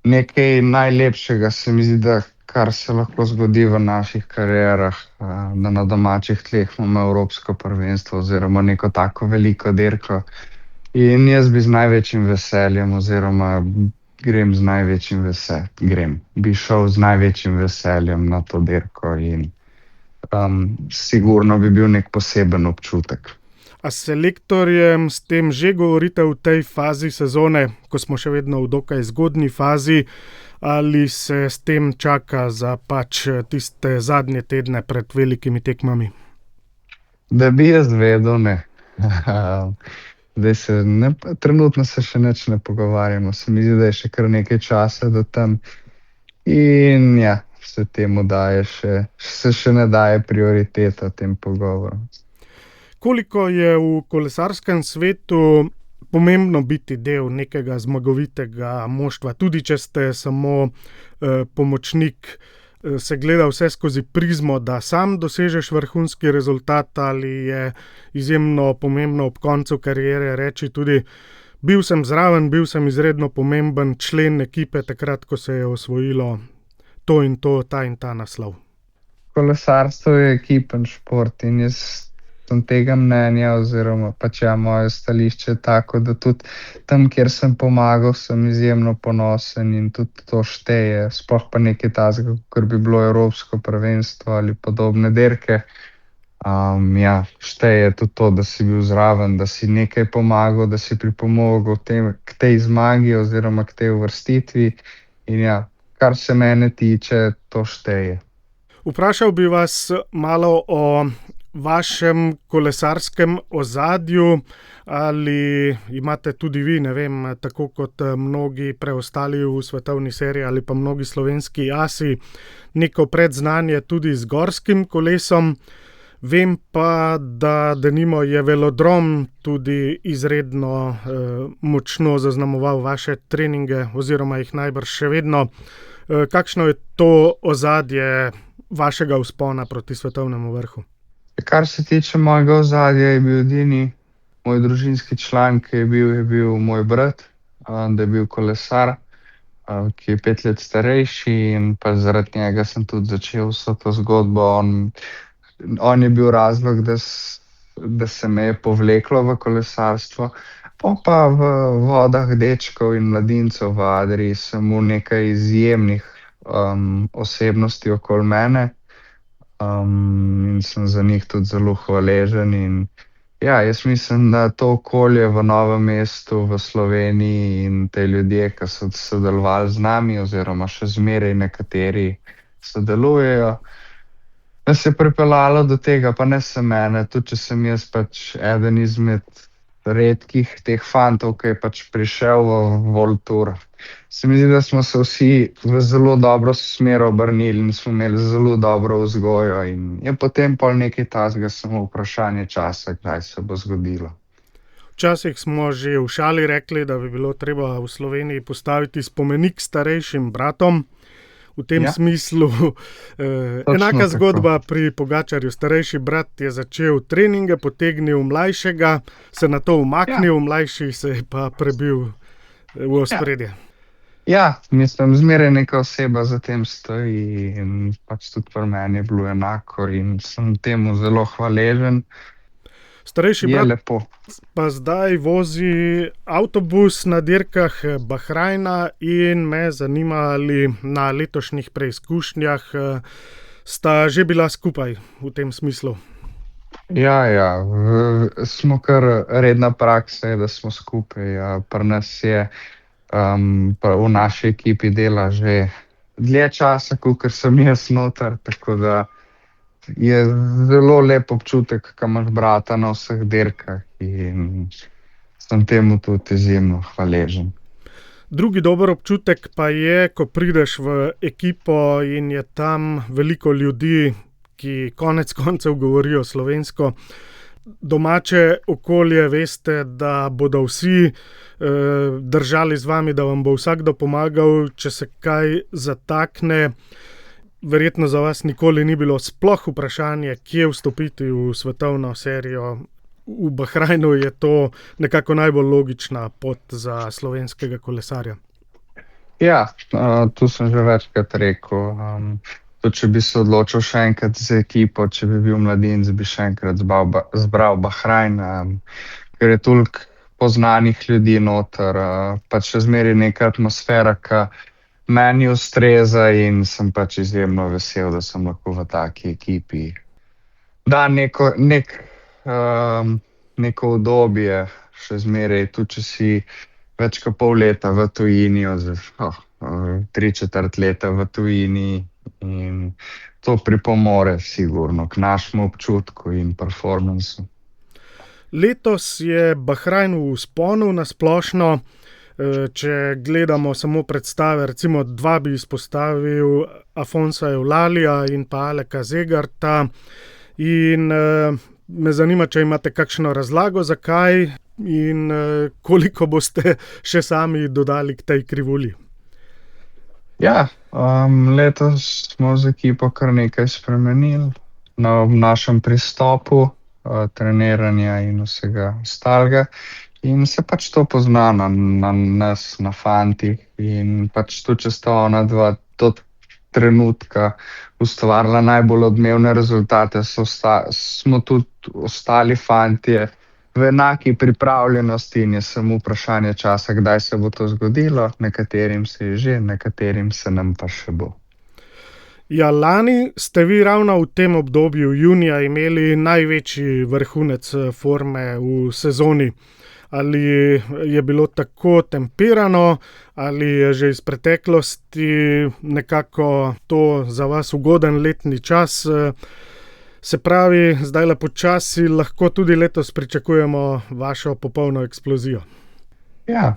nekaj najlepšega, se mi zdi, da kar se lahko zgodi v naših karierah, da na domačih tleh imamo evropsko prvenstvo oziroma neko tako veliko dirko. In jaz bi z največjim veseljem oziroma bi šel z največjim veseljem na to dirko in sigurno bi bil nek poseben občutek. A s selektorjem s tem že govorite v tej fazi sezone, ko smo še vedno v dokaj zgodnji fazi, ali se s tem čaka za pač tiste zadnje tedne pred velikimi tekmami? Da bi jaz vedel, ne. Trenutno se še nič ne pogovarjamo. Se mi zdi, da je še kar nekaj časa do tam. In ja, se temu še ne daje prioriteta tem pogovorom. Koliko je v kolesarskem svetu pomembno biti del nekega zmagovitega moštva, tudi če ste samo pomočnik, se gleda vse skozi prizmo, da sam dosežeš vrhunski rezultat, ali je izjemno pomembno ob koncu kariere reči tudi: bil sem zraven, bil sem izredno pomemben člen ekipe takrat, ko se je osvojilo to in to, ta in ta naslov. Kolesarstvo je ekipen šport in jaz sem tega mnenja oziroma pač moje stališče je tako, da tudi tam, kjer sem pomagal, sem izjemno ponosen in tudi to šteje. Sploh pa nekaj takega, kar bi bilo evropsko prvenstvo ali podobne dirke. Ja, šteje tudi to, da si bil zraven, da si nekaj pomagal, da si pripomogel k tej zmagi oziroma k tej uvrstitvi. In ja, kar se mene tiče, to šteje. Vprašal bi vas malo o vašem kolesarskem ozadju, ali imate tudi vi, ne vem, tako kot mnogi preostali v svetovni seriji ali pa mnogi slovenski asi, neko predznanje tudi z gorskim kolesom. Vem pa, da denimo je velodrom tudi izredno močno zaznamoval vaše treninge oziroma jih najbrž še vedno. Kakšno je to ozadje vašega vzpona proti svetovnemu vrhu? Kar se tiče mojega ozadja, je bil edini moj družinski član, ki je bil moj brat, da je bil kolesar. ki je 5 let starejši in pa zaradi njega sem tudi začel vso to zgodbo. On je bil razlog, da se me je povleklo v kolesarstvo. Pa v vodah dečkov in mladincev v Adrii sem v nekaj izjemnih osebnosti okoli mene in sem za njih tudi zelo hvaležen. In ja, jaz mislim, da to okolje v Novem mestu, v Sloveniji in te ljudje, ki so sodelovali z nami oziroma še zmeraj nekateri sodelujejo, nas je pripeljalo do tega, pa ne samo mene, tudi če sem jaz pač eden izmed redkih teh fantov, ki je pač prišel v World Tour. Se mi zdi, da smo se vsi v zelo dobro smer obrnili in smo imeli zelo dobro vzgojo in je potem pol nekaj takega samo vprašanje časa, kdaj se bo zgodilo. Včasih smo že v šali rekli, da bi bilo treba v Sloveniji postaviti spomenik starejšim bratom. V tem smislu enaka zgodba pri Pogačarju. Starejši brat je začel treninge, potegnil mlajšega, se nato umaknil, mlajši se je pa prebil v ospredje. Ja, mislim, zmeraj neka oseba za tem stoji in pač tudi pri meni je bilo enako in sem temu zelo hvaležen. Starejši Je brat lepo. pa zdaj vozi avtobus na dirkah Bahrajna in me zanima, ali na letošnjih preizkušnjah sta že bila skupaj v tem smislu. Ja, smo kar redna praksa, da smo skupaj. Pri nas je v naši ekipi dela že dlje časa, kakor sem jaz noter, tako da je zelo lep občutek, ko imaš brata na vseh dirkah in sem temu tudi izjemno hvaležen. Drugi dober občutek pa je, ko prideš v ekipo in je tam veliko ljudi, ki konec koncev govorijo slovensko. Domače okolje, veste, da bodo vsi držali z vami, da vam bo vsakdo pomagal, če se kaj zatakne. Verjetno za vas nikoli ni bilo sploh vprašanje, kje vstopiti v svetovno serijo. V Bahrajnu je to nekako najbolj logična pot za slovenskega kolesarja. Ja, tu sem že večkrat rekel. Tudi če bi se odločil še enkrat z ekipo, če bi bil mladinec, bi še enkrat zbral Bahrajn, ker je toliko poznanih ljudi noter, pač še zmeraj neka atmosfera, ki meni ustreza in sem pač izjemno vesel, da sem lahko v taki ekipi. Da, neko udobje, še zmeraj, tudi če si več kot pol leta v tujini, 3/4 leta v tujini in to pripomore sigurno k našemu občutku in performansu. Letos je Bahrajn v vzponu na splošno. Če gledamo samo predstave, recimo dva bi izpostavil, Afonsa Eulalija in pa Aleka Zegarta. In me zanima, če imate kakšno razlago, zakaj in koliko boste še sami dodali k tej krivulji. Ja, letos smo z ekipo kar nekaj spremenili v našem pristopu treniranja in vsega ostalega. In se pač to pozna na nas, na fantih in pač tudi, če sta ona dva do trenutka ustvarila najbolj odmevne rezultate, smo tudi ostali fantje v enaki pripravljenosti in je samo vprašanje časa, kdaj se bo to zgodilo. Nekaterim se je že, nekaterim se nam pa še bo. Ja, lani ste vi ravno v tem obdobju junija imeli največji vrhunec forme v sezoni. Ali je bilo tako temperano, ali je že iz preteklosti nekako to za vas ugoden letni čas? Se pravi, zdaj počasi lahko tudi letos pričakujemo vašo popolno eksplozijo. Ja,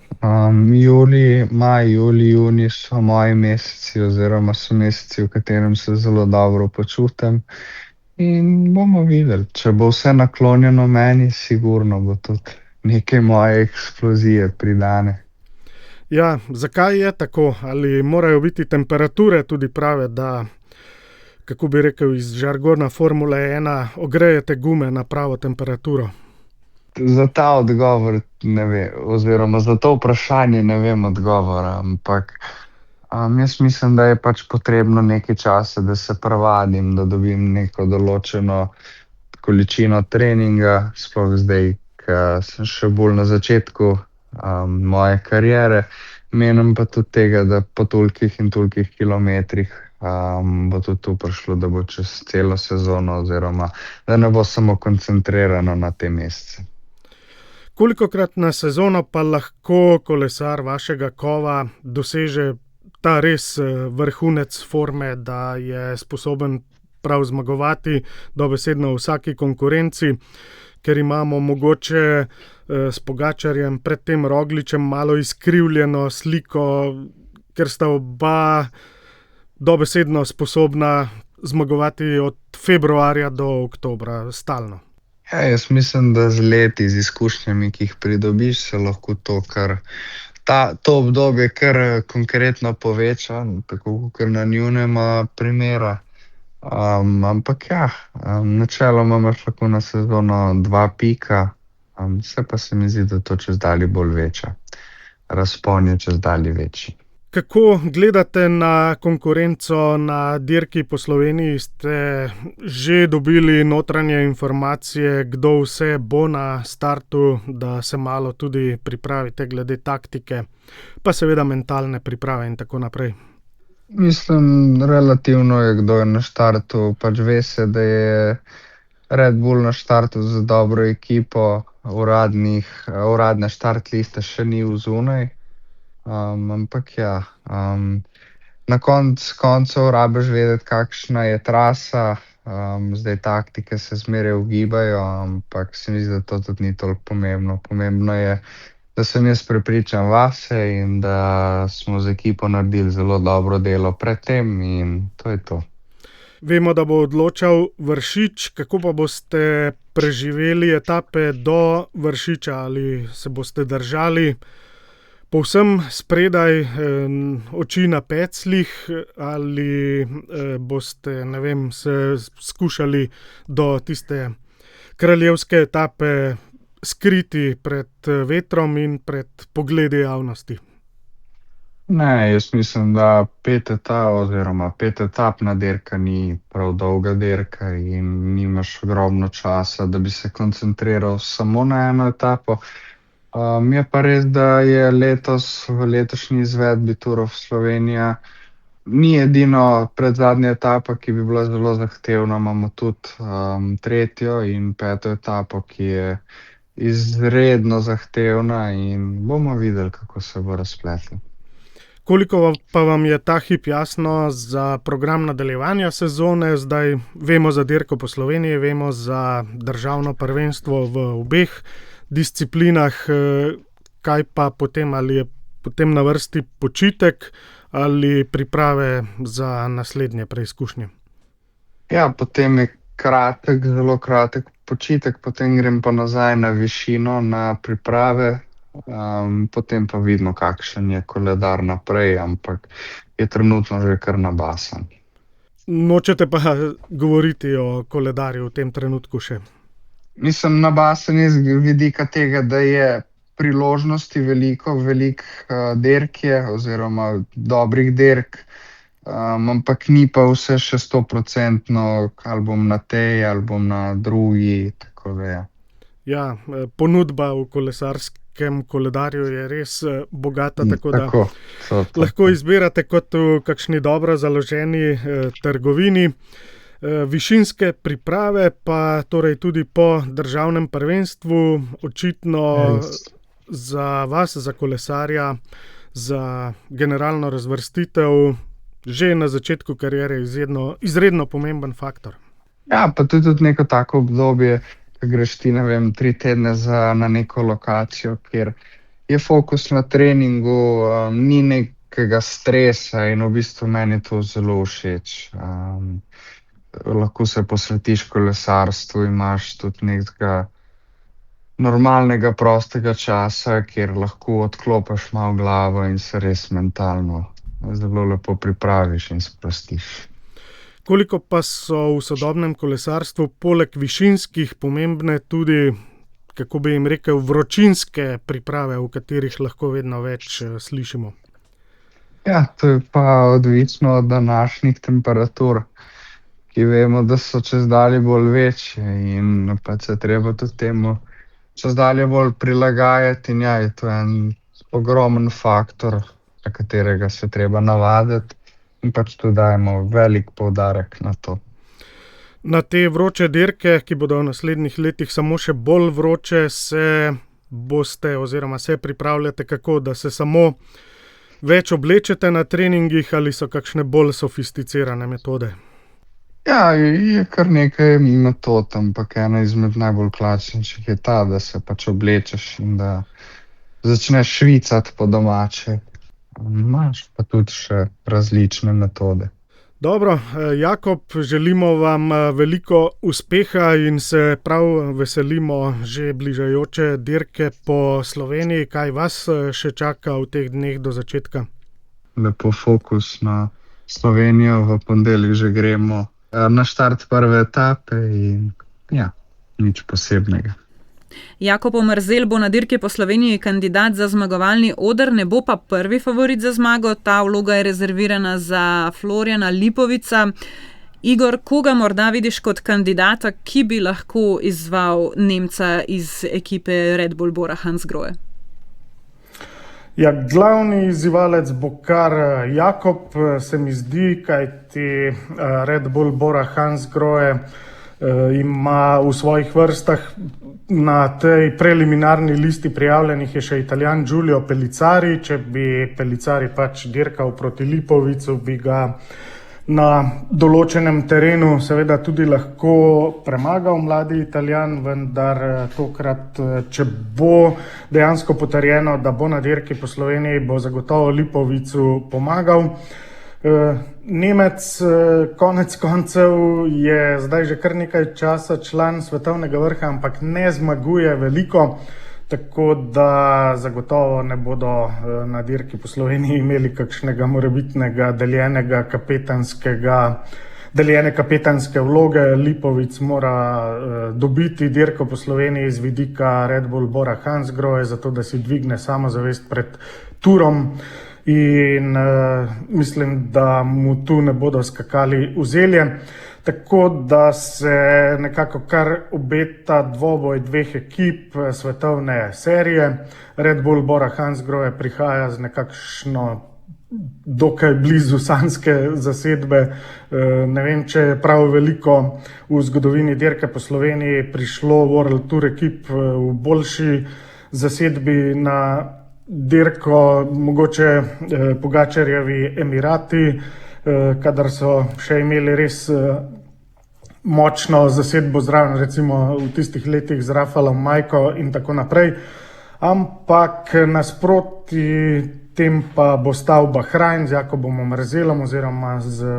maj, julij, junij so moji meseci oziroma so meseci, v katerem se zelo dobro počutim. In bomo videli, če bo vse naklonjeno meni, sigurno bo tudi nekaj moje eksplozije pridane. Ja, zakaj je tako? Ali morajo biti temperature tudi prave, da, kako bi rekel iz žargona Formule 1, ogrejete gume na pravo temperaturo? Za ta odgovor ne vem, oziroma za to vprašanje ne vem odgovora, ampak Jaz mislim, da je pač potrebno nekaj časa, da se prevadim, da dobim neko določeno količino treninga, sploh zdaj, ko sem še bolj na začetku moje kariere. Menim pa tudi tega, da po tolikih in tolikih kilometrih bo tudi tu prišlo, da bo čez celo sezono oziroma da ne bo samo koncentrirano na te mesece. Kolikokrat na sezono pa lahko kolesar vašega kova doseže ta res vrhunec forme, da je sposoben prav zmagovati dobesedno v vsaki konkurenci, ker imamo mogoče s Pogačarjem pred tem Rogličem malo izkrivljeno sliko, ker sta oba dobesedno sposobna zmagovati od februarja do oktobra stalno. Ja, jaz mislim, da z leti, z izkušnjami, ki jih pridobiš, se lahko to obdobje kar konkretno poveča, tako kot na njunema primera. Ampak ja, načeloma imaš lahko na sezono 2 pika, vse pa se mi zdi, da to čezdalje bolj veča. Razpon je čezdalje večji. Kako gledate na konkurenco na dirki po Sloveniji? Ste že dobili notranje informacije, kdo vse bo na startu, da se malo tudi pripravite glede taktike, pa seveda mentalne priprave in tako naprej? Mislim, relativno je, kdo je na štartu. Pač ve se, da je Red Bull na štartu z dobro ekipo, uradne štart liste še ni vzunaj. Ampak ja, na koncu rabiš vedeti, kakšna je trasa. Zdaj taktike se zmeraj ugibajo, ampak se mi zdi, da to tudi ni toliko pomembno. Pomembno je, da sem jaz prepričan vase in da smo z ekipo naredili zelo dobro delo pred tem in to je to. Vemo, da bo odločal Vršič. Kako pa boste preživeli etape do Vršiča? Ali se boste držali povsem spredaj, oči na pecljih, ali boste, ne vem, se skušali do tiste kraljevske etape skriti pred vetrom in pred pogledi javnosti? Ne, jaz mislim, da 5-etapna dirka ni prav dolga dirka in nimaš ogromno časa, da bi se koncentriral samo na eno etapo. Je pa res, da je letos v letošnji izvedbi Tour of Slovenija ni edino predzadnja etapa, ki bi bila zelo zahtevna. Imamo tudi 3. in 5. etapo, ki je izredno zahtevna in bomo videli, kako se bo razpletlo. Koliko pa vam je ta hip jasno za program nadaljevanja sezone? Zdaj vemo za dirko po Sloveniji, vemo za državno prvenstvo v obeh disciplinah. Kaj pa potem, ali je potem na vrsti počitek ali priprave za naslednje preizkušnje? Ja, potem je zelo kratek počitek, potem grem pa nazaj na višino, na priprave, potem pa vidimo, kakšen je koledar naprej, ampak je trenutno že kar nabasan. Nočete pa govoriti o koledarju v tem trenutku še? Mislim, nabasen je z vidika tega, da je priložnosti veliko dirk je oziroma dobrih dirk, ampak ni pa vse še 100%, ali bom na tej, ali bom na drugi, tako da je. Ja, ponudba v kolesarskem koledarju je res bogata, tako da lahko izbirate kot v kakšni dobro založeni trgovini. Višinske priprave pa torej tudi po državnem prvenstvu, očitno za vas, za kolesarja, za generalno razvrstitev že na začetku kariere izredno pomemben faktor. Ja, pa to je tudi neko tako obdobje, ko greš ti, 3 tedne na neko lokacijo, kjer je fokus na treningu, ni nekega stresa in v bistvu meni to zelo všeč. Lahko se posvetiš kolesarstvu, imaš tudi nekega normalnega prostega časa, kjer lahko odklopiš malo glavo in se res mentalno zelo lepo pripraviš in sprostiš. Koliko pa so v sodobnem kolesarstvu poleg višinskih pomembne tudi, kako bi jim rekel, vročinske priprave, v katerih lahko vedno več slišimo? Ja, to je pa odvisno od današnjih temperatur, ki vemo, da so čezdalje bolj večje in pač se treba tudi temu čezdalje bolj prilagajati in ja, je to en ogromen faktor, na katerega se treba navaditi in pač tudi dajemo velik poudarek na to. Na te vroče dirke, ki bodo v naslednjih letih samo še bolj vroče, se boste oziroma se pripravljate kako, da se samo več oblečete na treningih ali so kakšne bolj sofisticirane metode? Ja, je kar nekaj metod, ampak ena izmed najbolj klasičnih je ta, da se pač oblečeš in da začneš švicati po domače. Imaš pa tudi še različne metode. Dobro, Jakob, želimo vam veliko uspeha in se prav veselimo že bližajoče dirke po Sloveniji. Kaj vas še čaka v teh dneh do začetka? Lepo fokus na Slovenijo, v ponedeljek že gremo na štart prve etape in ja, nič posebnega. Jakob Omerzel bo na dirki po Sloveniji kandidat za zmagovalni oder, ne bo pa prvi favorit za zmago, ta vloga je rezervirana za Florjana Lipovica. Igor, koga morda vidiš kot kandidata, ki bi lahko izzval Nemca iz ekipe Red Bull Bora Hansgrohe? Ja, glavni izzivalec bo kar Jakob, se mi zdi, kajti Red Bull Bora Hansgrohe ima v svojih vrstah na tej preliminarni listi prijavljenih je še Italijan Giulio Pellicari. Če bi Pellicari pač dirkal proti Lipovicu, bi ga na določenem terenu seveda tudi lahko premagal mladi Italijan, vendar tokrat, če bo dejansko potrjeno, da bo na dirki po Sloveniji, bo zagotovo Lipovicu pomagal. Nemec konec koncev je zdaj že kar nekaj časa član svetovnega vrha, ampak ne zmaguje veliko, tako da zagotovo ne bodo na dirki po Sloveniji imeli kakšnega morebitnega deljene kapetanske vloge. Lipovic mora dobiti dirko po Sloveniji z vidika Red Bull Bora Hansgrohe, zato da si dvigne samozavest pred turom. In mislim, da mu tu ne bodo skakali v zelje. Tako da se nekako kar obeta dvoboj dveh ekip svetovne serije. Red Bull Bora Hansgrohe prihaja z nekakšno dokaj blizu sanjske zasedbe. Ne vem, če je prav veliko v zgodovini dirke po Sloveniji prišlo World Tour ekip v boljši zasedbi na dirko, mogoče Pogačarjevi Emirati, kadar so še imeli res močno zasedbo zraven, recimo v tistih letih z Rafalom Majko in tako naprej. Ampak nasproti tem pa bo stal Bahrajn z Jakobom Omerzelom oziroma z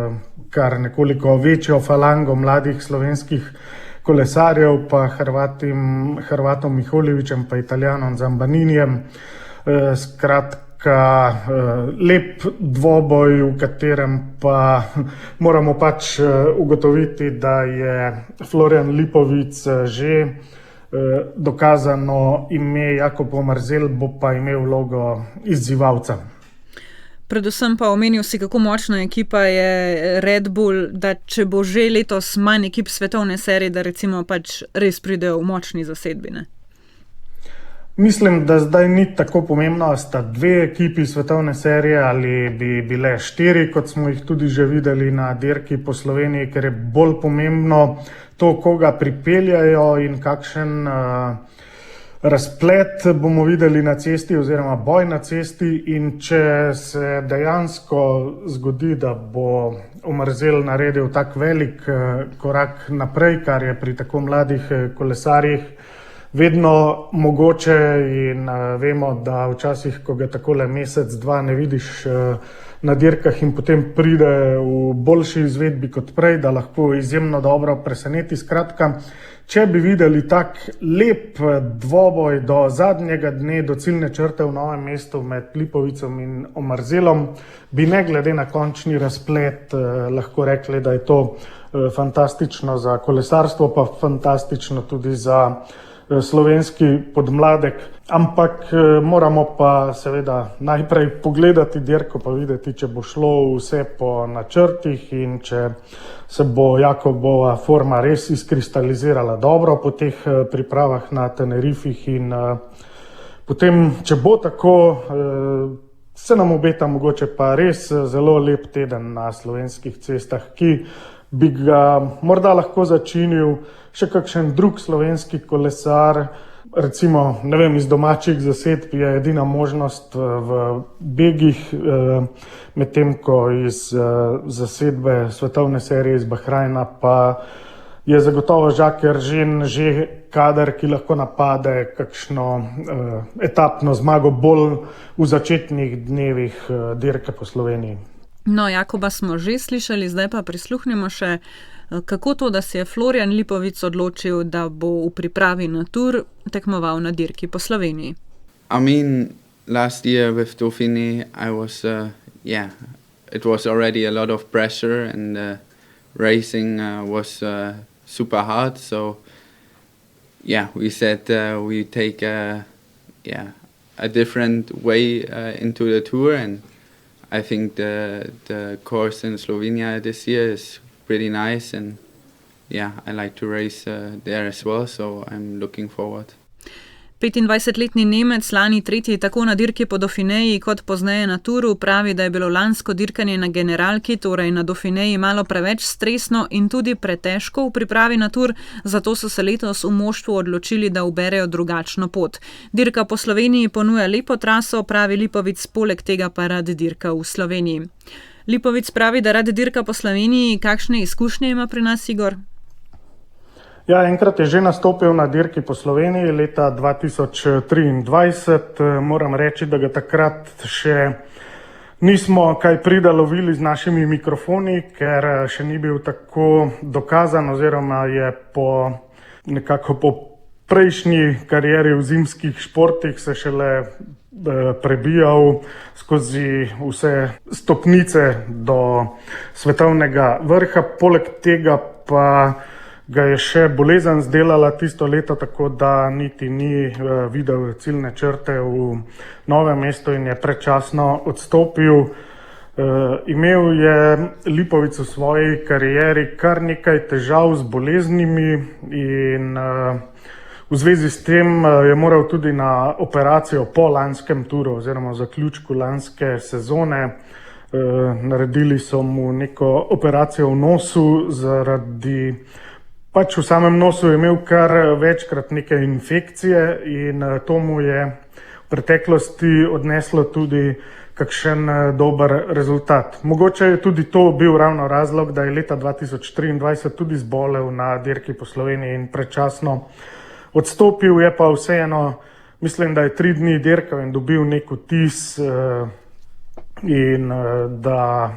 kar nekoliko večjo falango mladih slovenskih kolesarjev, pa Hrvatom Miholjevičem, pa Italijanom Zambaninijem. Skratka, lep dvoboj, v katerem pa moramo pač ugotoviti, da je Florjan Lipovic že dokazano ime, Jakob Omerzel bo pa imel vlogo izzivalca. Predvsem pa omenil si, kako močna ekipa je Red Bull, da če bo že letos manj ekip svetovne serije, da recimo pač res pridejo v močni zasedbi, ne? Mislim, da zdaj ni tako pomembno, a sta dve ekipi svetovne serije ali bi bile 4, kot smo jih tudi že videli na dirki po Sloveniji, ker je bolj pomembno to, koga pripeljajo in kakšen razplet bomo videli na cesti oziroma boj na cesti. In če se dejansko zgodi, da bo Omerzel naredil tak velik korak naprej, kar je pri tako mladih kolesarjih vedno mogoče in vemo, da včasih, ko ga takole mesec, dva ne vidiš na dirkah in potem pride v boljši izvedbi kot prej, da lahko izjemno dobro preseneti. Skratka, če bi videli tak lep dvoboj do zadnjega dne, do ciljne črte v Novem mestu med Lipovicom in Omerzelom, bi ne glede na končni razplet lahko rekli, da je to fantastično za kolesarstvo, pa fantastično tudi za slovenski podmladek, ampak moramo pa seveda najprej pogledati dirko pa videti, če bo šlo vse po načrtih in če se bo Jakobova forma res izkristalizirala dobro po teh pripravah na Tenerifih in potem, če bo tako, se nam obeta mogoče pa res zelo lep teden na slovenskih cestah, ki bi ga morda lahko začinil še kakšen drug slovenski kolesar, recimo, ne vem, iz domačih zasedb je edina možnost v begih, medtem ko iz zasedbe svetovne serije iz Bahrajna pa je zagotovo Jacques Eržen že kader, ki lahko napade kakšno etapno zmago bolj v začetnih dnevih dirke po Sloveniji. No, Jakoba smo že slišali, zdaj pa prisluhnimo še, kako to, da se je Florian Lipovic odločil, da bo v pripravi na Tour tekmoval na dirki po Sloveniji. I mean, last year with Dauphiné, it was already a lot of pressure and racing was super hard. So, we said we take a different way into the Tour, and I think the course in Slovenia this year is pretty nice, and I like to race there as well, so I'm looking forward. 25-letni Nemec, lani tretji tako na dirki po Dauphinéji kot pozneje na Touru, pravi, da je bilo lansko dirkanje na generalki, torej na Dauphinéji, malo preveč stresno in tudi pretežko v pripravi na Tour, zato so se letos v moštvu odločili, da uberejo drugačno pot. Dirka po Sloveniji ponuja lepo traso, pravi Lipovic, poleg tega pa rad dirka v Sloveniji. Lipovic pravi, da rad dirka po Sloveniji. Kakšne izkušnje ima pri nas, Igor? Ja, enkrat je že nastopil na dirki po Sloveniji leta 2023. Moram reči, da ga takrat še nismo kaj prida lovili z našimi mikrofoni, ker še ni bil tako dokazan oziroma je nekako po prejšnji karieri v zimskih športih se šele prebijal skozi vse stopnice do svetovnega vrha. Poleg tega pa ga je še bolezen zdelala tisto leto, tako da niti ni videl ciljne črte v Novem mestu in je predčasno odstopil. Imel je Lipovic v svoji karieri kar nekaj težav z boleznimi in v zvezi s tem je moral tudi na operacijo po lanskem Touru oziroma zaključku lanske sezone. Naredili so mu neko operacijo v nosu zaradi v samem nosu je imel kar večkrat neke infekcije in to mu je v preteklosti odneslo tudi kakšen dober rezultat. Mogoče je tudi to bil ravno razlog, da je leta 2023 tudi zbolel na dirki po Sloveniji in predčasno odstopil. Je pa vseeno, mislim, da je 3 dni dirkal in dobil nek vtis in da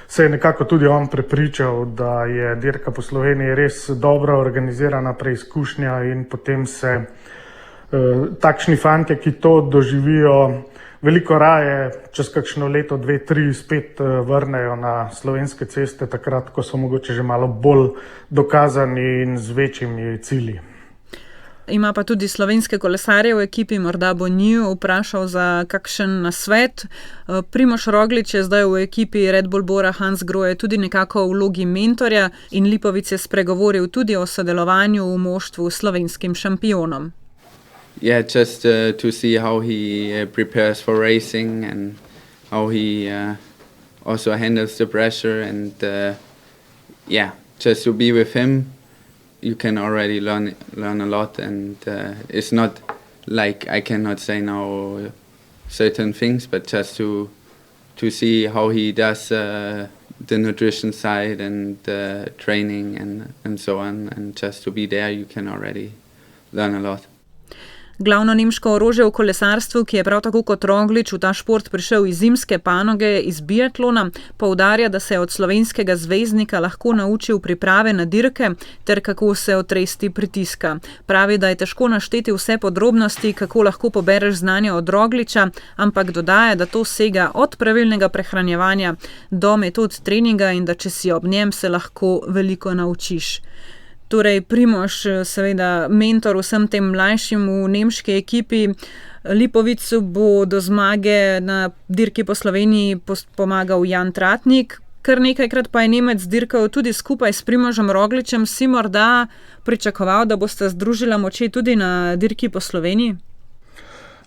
se je nekako tudi on prepričal, da je dirka po Sloveniji res dobro organizirana preizkušnja in potem se takšni fantje, ki to doživijo, veliko raje čez kakšno leto, 2, 3 spet vrnejo na slovenske ceste, takrat, ko so mogoče že malo bolj dokazani in z večjimi cilji. Ima pa tudi slovenske kolesarje v ekipi, morda bo njiju vprašal za kakšen nasvet. Primož Roglič je zdaj v ekipi Red Bull Bora Hansgrohe tudi nekako v vlogi mentorja in Lipovic je spregovoril tudi o sodelovanju v moštvu s slovenskim šampionom. Just to see how he prepares for racing and how he also handles the pressure and just to be with him. You can already learn a lot, and it's not like I cannot say now certain things, but just to see how he does the nutrition side and the training and so on, and just to be there, you can already learn a lot. Glavno nemško orožje v kolesarstvu, ki je prav tako kot Roglič v ta šport prišel iz zimske panoge, iz biatlona, poudarja, da se je od slovenskega zvezdnika lahko naučil priprave na dirke ter kako se otresti pritiska. Pravi, da je težko našteti vse podrobnosti, kako lahko pobereš znanje od Rogliča, ampak dodaja, da to sega od pravilnega prehranjevanja do metod treninga in da če si ob njem, se lahko veliko naučiš. Torej, Primož, seveda mentor vsem tem mlajšim v nemški ekipi. Lipovicu bo do zmage na dirki po Sloveniji pomagal Jan Tratnik. Kar nekajkrat pa je Nemec dirkal tudi skupaj s Primožem Rogličem. Si morda pričakoval, da boste združila moči tudi na dirki po Sloveniji?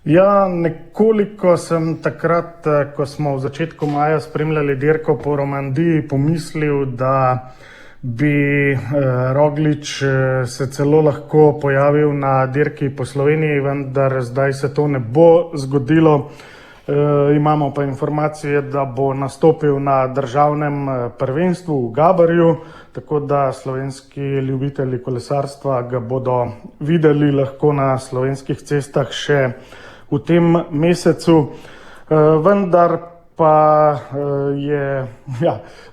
Ja, nekoliko sem takrat, ko smo v začetku maja spremljali dirko po Romandiji, pomislil, da bi Roglič se celo lahko pojavil na dirki po Sloveniji, vendar zdaj se to ne bo zgodilo. Imamo pa informacije, da bo nastopil na državnem prvenstvu v Gabarju, tako da slovenski ljubitelji kolesarstva ga bodo videli lahko na slovenskih cestah še v tem mesecu. Vendar pa je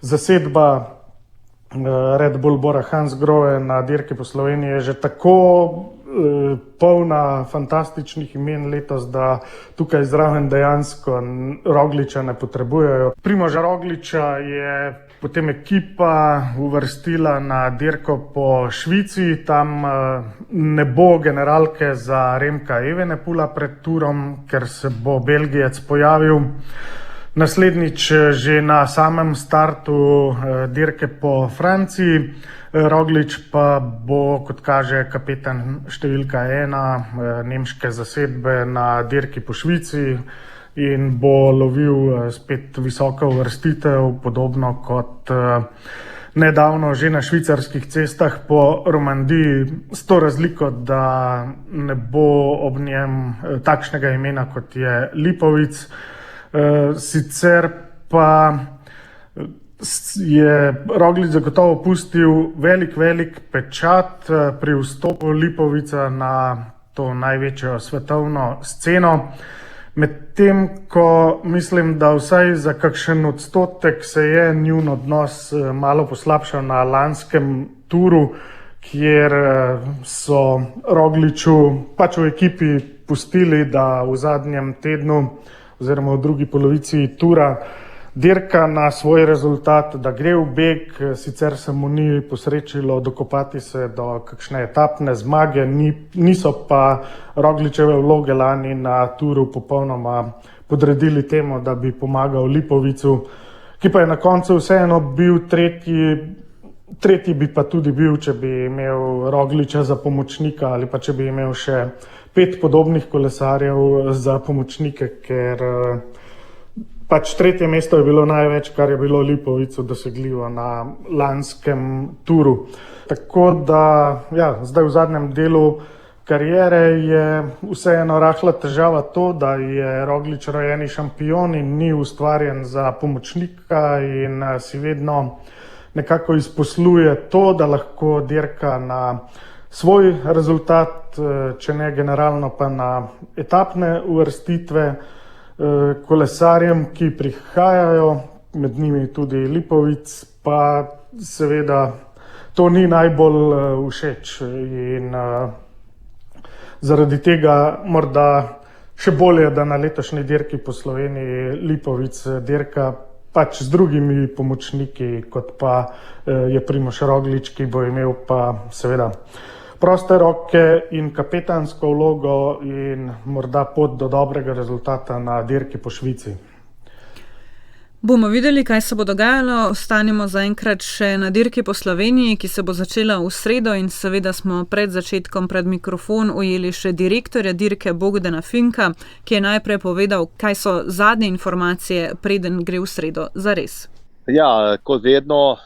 zasedba Red Bull Bora Hansgrohe na dirki po Sloveniji že tako polna fantastičnih imen letos, da tukaj zraven dejansko Rogliča ne potrebujejo. Primoža Rogliča je potem ekipa uvrstila na dirko po Švici. Tam ne bo generalke za Remka Evenepoela pred Turom, ker se bo Belgijec pojavil naslednjič že na samem startu dirke po Franciji. Roglič pa bo, kot kaže, kapetan številka 1 nemške zasedbe na dirki po Švici in bo lovil spet visoko uvrstitev, podobno kot nedavno že na švicarskih cestah po Romandiji, s to razliko, da ne bo ob njem takšnega imena, kot je Lipovic. Sicer pa je Roglič zagotovo pustil velik pečat pri vstopu Lipovica na to največjo svetovno sceno. Medtem ko mislim, da vsaj za kakšen odstotek se je njun odnos malo poslabšal na lanskem Turu, kjer so Rogliču pač v ekipi pustili, da v zadnjem tednu oziroma v drugi polovici Tura dirka na svoj rezultat, da gre v beg, sicer se mu ni posrečilo dokopati se do kakšne etapne zmage, niso pa Rogličeve vloge lani na Turu popolnoma podredili temu, da bi pomagal Lipovicu, ki pa je na koncu vseeno bil tretji bi pa tudi bil, če bi imel Rogliča za pomočnika ali pa če bi imel še 5 podobnih kolesarjev za pomočnike, ker pač 3. mesto je bilo največ, kar je bilo Lipovicu dosegljivo na lanskem Turu. Tako da, zdaj v zadnjem delu kariere je vseeno rahla težava to, da je Roglič rojeni šampion in ni ustvarjen za pomočnika in si vedno nekako izposluje to, da lahko dirka na svoj rezultat, če ne generalno pa na etapne uvrstitve. Kolesarjem, ki prihajajo, med njimi tudi Lipovic, pa seveda to ni najbolj všeč in zaradi tega morda še bolje, da na letošnji dirki po Sloveniji Lipovic dirka pač z drugimi pomočniki, kot pa je Primož Roglič, ki bo imel pa seveda proste roke in kapetansko vlogo in morda pot do dobrega rezultata na dirki po Švici. Bomo videli, kaj se bo dogajalo. Ostanemo zaenkrat še na dirki po Sloveniji, ki se bo začela v sredo in seveda smo pred začetkom pred mikrofon ujeli še direktorja dirke Bogdana Finka, ki je najprej povedal, kaj so zadnje informacije, preden gre v sredo zares. Ja, kot vedno,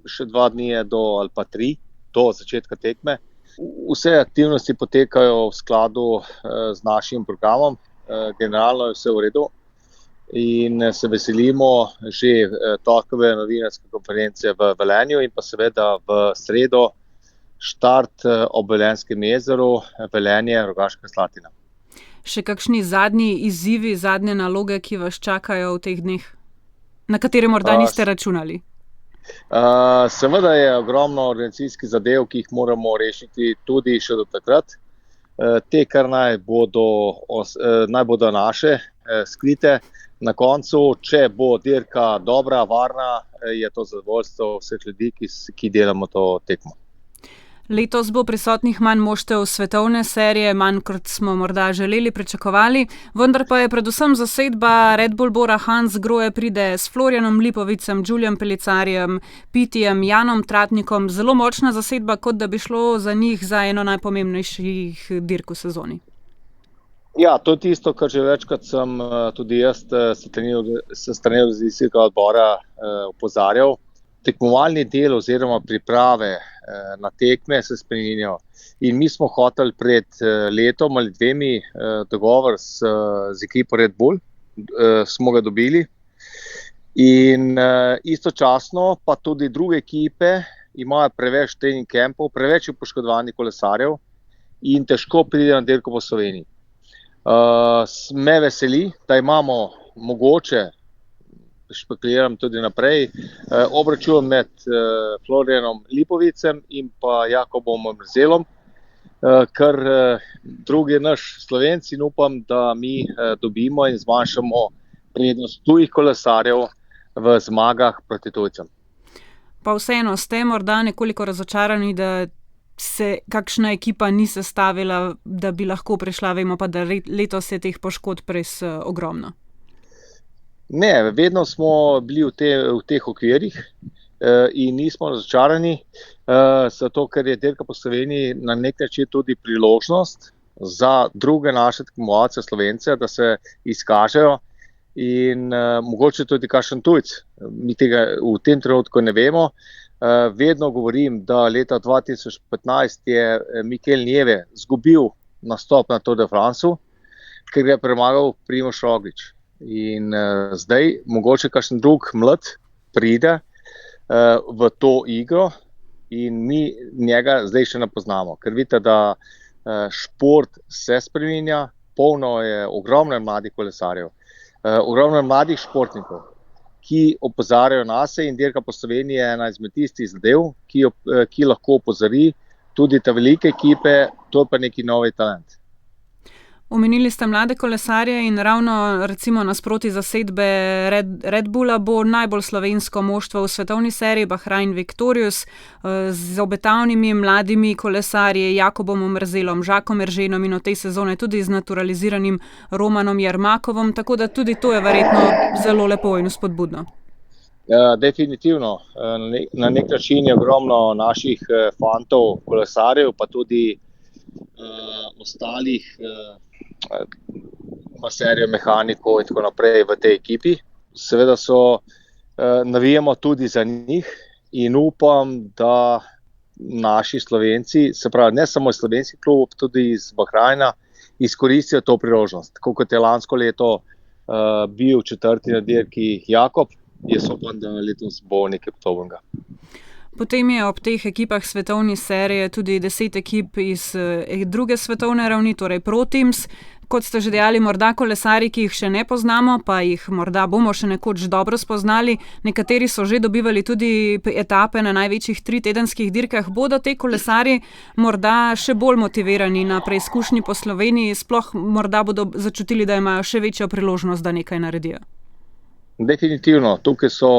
še 2 dni je ali pa 3 do začetka tekme. Vse aktivnosti potekajo v skladu z našim programom, generalno je vse v redu in se veselimo že torkove novinarske konference v Velenju in pa seveda v sredo štart ob Velenjskem jezeru, Velenje, Rogaška Slatina. Še kakšni zadnji izzivi, zadnje naloge, ki vas čakajo v teh dneh, na katere morda niste računali? Seveda je ogromno organizacijskih zadev, ki jih moramo rešiti tudi še do takrat. Te kar naj bodo naše, skrite. Na koncu, če bo dirka dobra, varna, je to zadovoljstvo vseh ljudi, ki delamo to tekmo. Letos bo prisotnih manj moštev svetovne serije, manj kot smo morda želeli, pričakovali, vendar pa je predvsem zasedba Red Bull Bora Hansgrohe pride s Florianom Lipovicem, Julijem Pelicarjem, Pitijem, Janom Tratnikom, zelo močna zasedba, kot da bi šlo za njih za eno najpomembnejših dirk v sezoni. Ja, to je tisto, kar že večkrat sem tudi jaz s strani organizacijskega odbora opozarjal. Tekmovalni del oziroma priprave na tekme se spreminjajo. In mi smo hoteli pred letom ali dvemi dogovor z ekipo Red Bull, smo ga dobili. In istočasno pa tudi druge ekipe imajo preveč trening kampov, preveč poškodovanih kolesarjev in težko pride na dirko po Sloveniji. Me veseli, da imamo mogoče, špekuliram tudi naprej, obračun med Florianom Lipovicem in pa Jakobom Mrzelom, kar drugi naš Slovenci in upam, da mi dobimo in zmanjšamo prednost tujih kolesarjev v zmagah proti tujcem. Pa vseeno ste morda nekoliko razočarani, da se kakšna ekipa ni sestavila, da bi lahko prišla, vemo pa, da letos je teh poškodb res ogromno. Ne, vedno smo bili v teh okvirih in nismo razočarani, zato ker je dirka po Sloveniji na nek način tudi priložnost za druge naše tekmovalce Slovence, da se izkažejo in mogoče tudi kakšen tujec. Mi tega v tem trenutku ne vemo. Vedno govorim, da leta 2015 je Mikel Nieve izgubil nastop na Tour de France, ker ga je premagal Primož Roglič. In zdaj mogoče kakšen drug mlad pride v to igro in mi njega zdaj še ne poznamo. Ker vidite, da šport se spreminja, polno je ogromno mladih kolesarjev, ogromno mladih športnikov, ki opozarjajo nas in dirka po Sloveniji je ena izmed tistih zadev, ki lahko opozori tudi te velike ekipe, to je pa neki novi talent. Omenili ste mlade kolesarje in ravno recimo nasproti zasedbe Red Bulla bo najbolj slovensko moštvo v svetovni seriji Bahrain Victorious z obetavnimi mladimi kolesarji Jakobom Mrzelom, Žakom Erženom in v tej sezone tudi z naturaliziranim Romanom Jermakovom, tako da tudi to je verjetno zelo lepo in spodbudno. Definitivno. Na nek način je ogromno naših fantov, kolesarjev, pa tudi ostalih maserijo, mehanikov in tako naprej v tej ekipi. Seveda navijamo tudi za njih in upam, da naši Slovenci, se pravi ne samo slovenski klub, tudi iz Bahraina, izkoristijo to priložnost. Kot je lansko leto bil četrti na dirki Jakob, jaz upam, da letos bo nekaj podobnega. Potem je ob teh ekipah svetovne serije tudi 10 ekip iz druge svetovne ravni, torej Pro Teams. Kot ste že dejali, morda kolesarji, ki jih še ne poznamo, pa jih morda bomo še nekoč dobro spoznali. Nekateri so že dobivali tudi etape na največjih 3-tedenskih dirkah. Bodo te kolesarji morda še bolj motivirani na preizkušnji po Sloveniji, sploh morda bodo začutili, da imajo še večjo priložnost, da nekaj naredijo? Definitivno. Tukaj so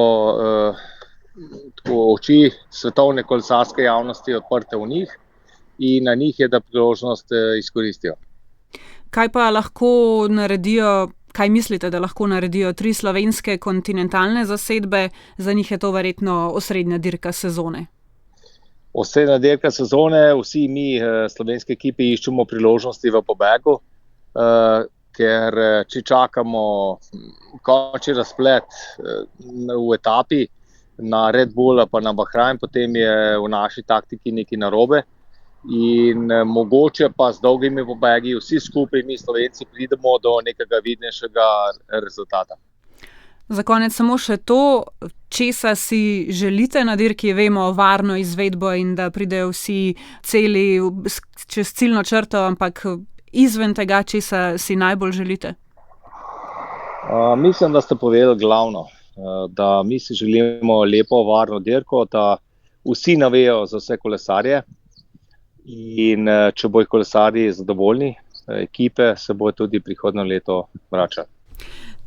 oči svetovne kolesarske javnosti odprte v njih in na njih je, da priložnost izkoristijo. Kaj pa lahko naredijo, kaj mislite, da lahko naredijo 3 slovenske kontinentalne zasedbe? Za njih je to verjetno osrednja dirka sezone. Osrednja dirka sezone, vsi mi slovenske ekipe iščemo priložnosti v pobegu, ker če čakamo končni razplet v etapi na Red Bull pa na Bahrain, potem je v naši taktiki nekaj narobe. In mogoče pa z dolgimi pobegi vsi skupaj mi Slovenci pridemo do nekega vidnejšega rezultata. Za konec samo še to, česa si želite na dirki, vemo varno izvedbo in da pridejo vsi celi čez ciljno črto, ampak izven tega, česa si najbolj želite? Mislim, da ste povedali glavno, da mi si želimo lepo, varno dirko, da vsi navejo za vse kolesarje. In če bojo kolesarji zadovoljni, ekipe se bo tudi prihodnje leto vračali.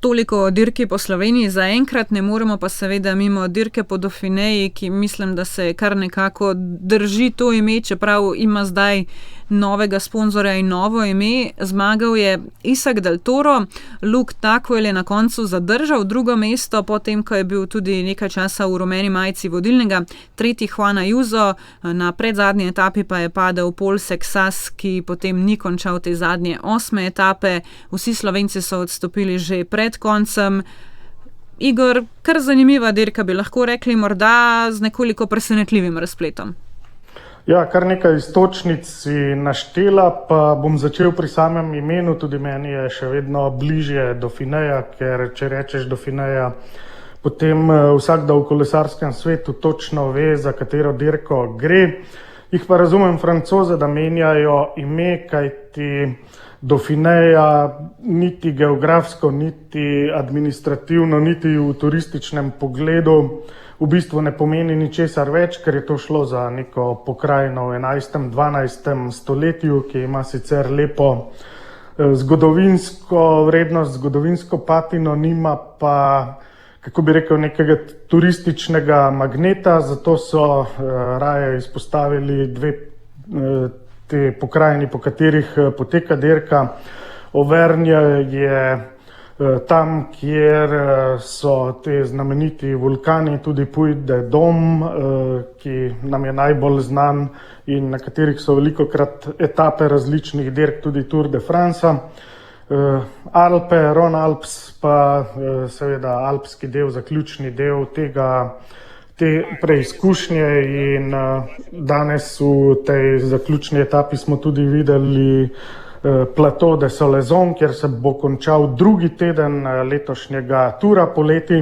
Toliko o dirki po Sloveniji zaenkrat, ne moremo pa seveda mimo dirke po Dauphineji, ki mislim, da se kar nekako drži to ime, čeprav ima zdaj novega sponzorja in novo ime. Zmagal je Isak Del Toro, Luke Tackwell je na koncu zadržal drugo mesto, potem ko je bil tudi nekaj časa v rumeni majici vodilnega, tretji Juan Ayuso, na predzadnji etapi pa je padel Pol Sexas, ki potem ni končal te zadnje 8. etape. Vsi Slovenci so odstopili že pred koncem. Igor, kar zanimiva dirka, bi lahko rekli, morda z nekoliko presenetljivim razpletom. Ja, kar nekaj iztočnic si naštela, pa bom začel pri samem imenu. Tudi meni je še vedno bližje Dauphineja, ker če rečeš Dauphineja, potem vsakdo v kolesarskem svetu točno ve, za katero dirko gre. Jih pa razumem Francoze, da menjajo ime, kajti Dauphineja niti geografsko, niti administrativno, niti v turističnem pogledu v bistvu ne pomeni ničesar več, ker je to šlo za neko pokrajino v 11. 12. stoletju, ki ima sicer lepo zgodovinsko vrednost, zgodovinsko patino, nima pa, kako bi rekel, nekega turističnega magneta, zato so raje izpostavili dve te pokrajini, po katerih poteka dirka. Auvergne je tam, kjer so te znameniti vulkani, tudi Puy de Dôme, ki nam je najbolj znan in na katerih so velikokrat etape različnih dirk, tudi Tour de France. Alpe, Rhône-Alpes pa seveda alpski del, zaključni del te preizkušnje in danes v tej zaključni etapi smo tudi videli Plateau de Solaizon, kjer se bo končal drugi teden letošnjega tura poleti.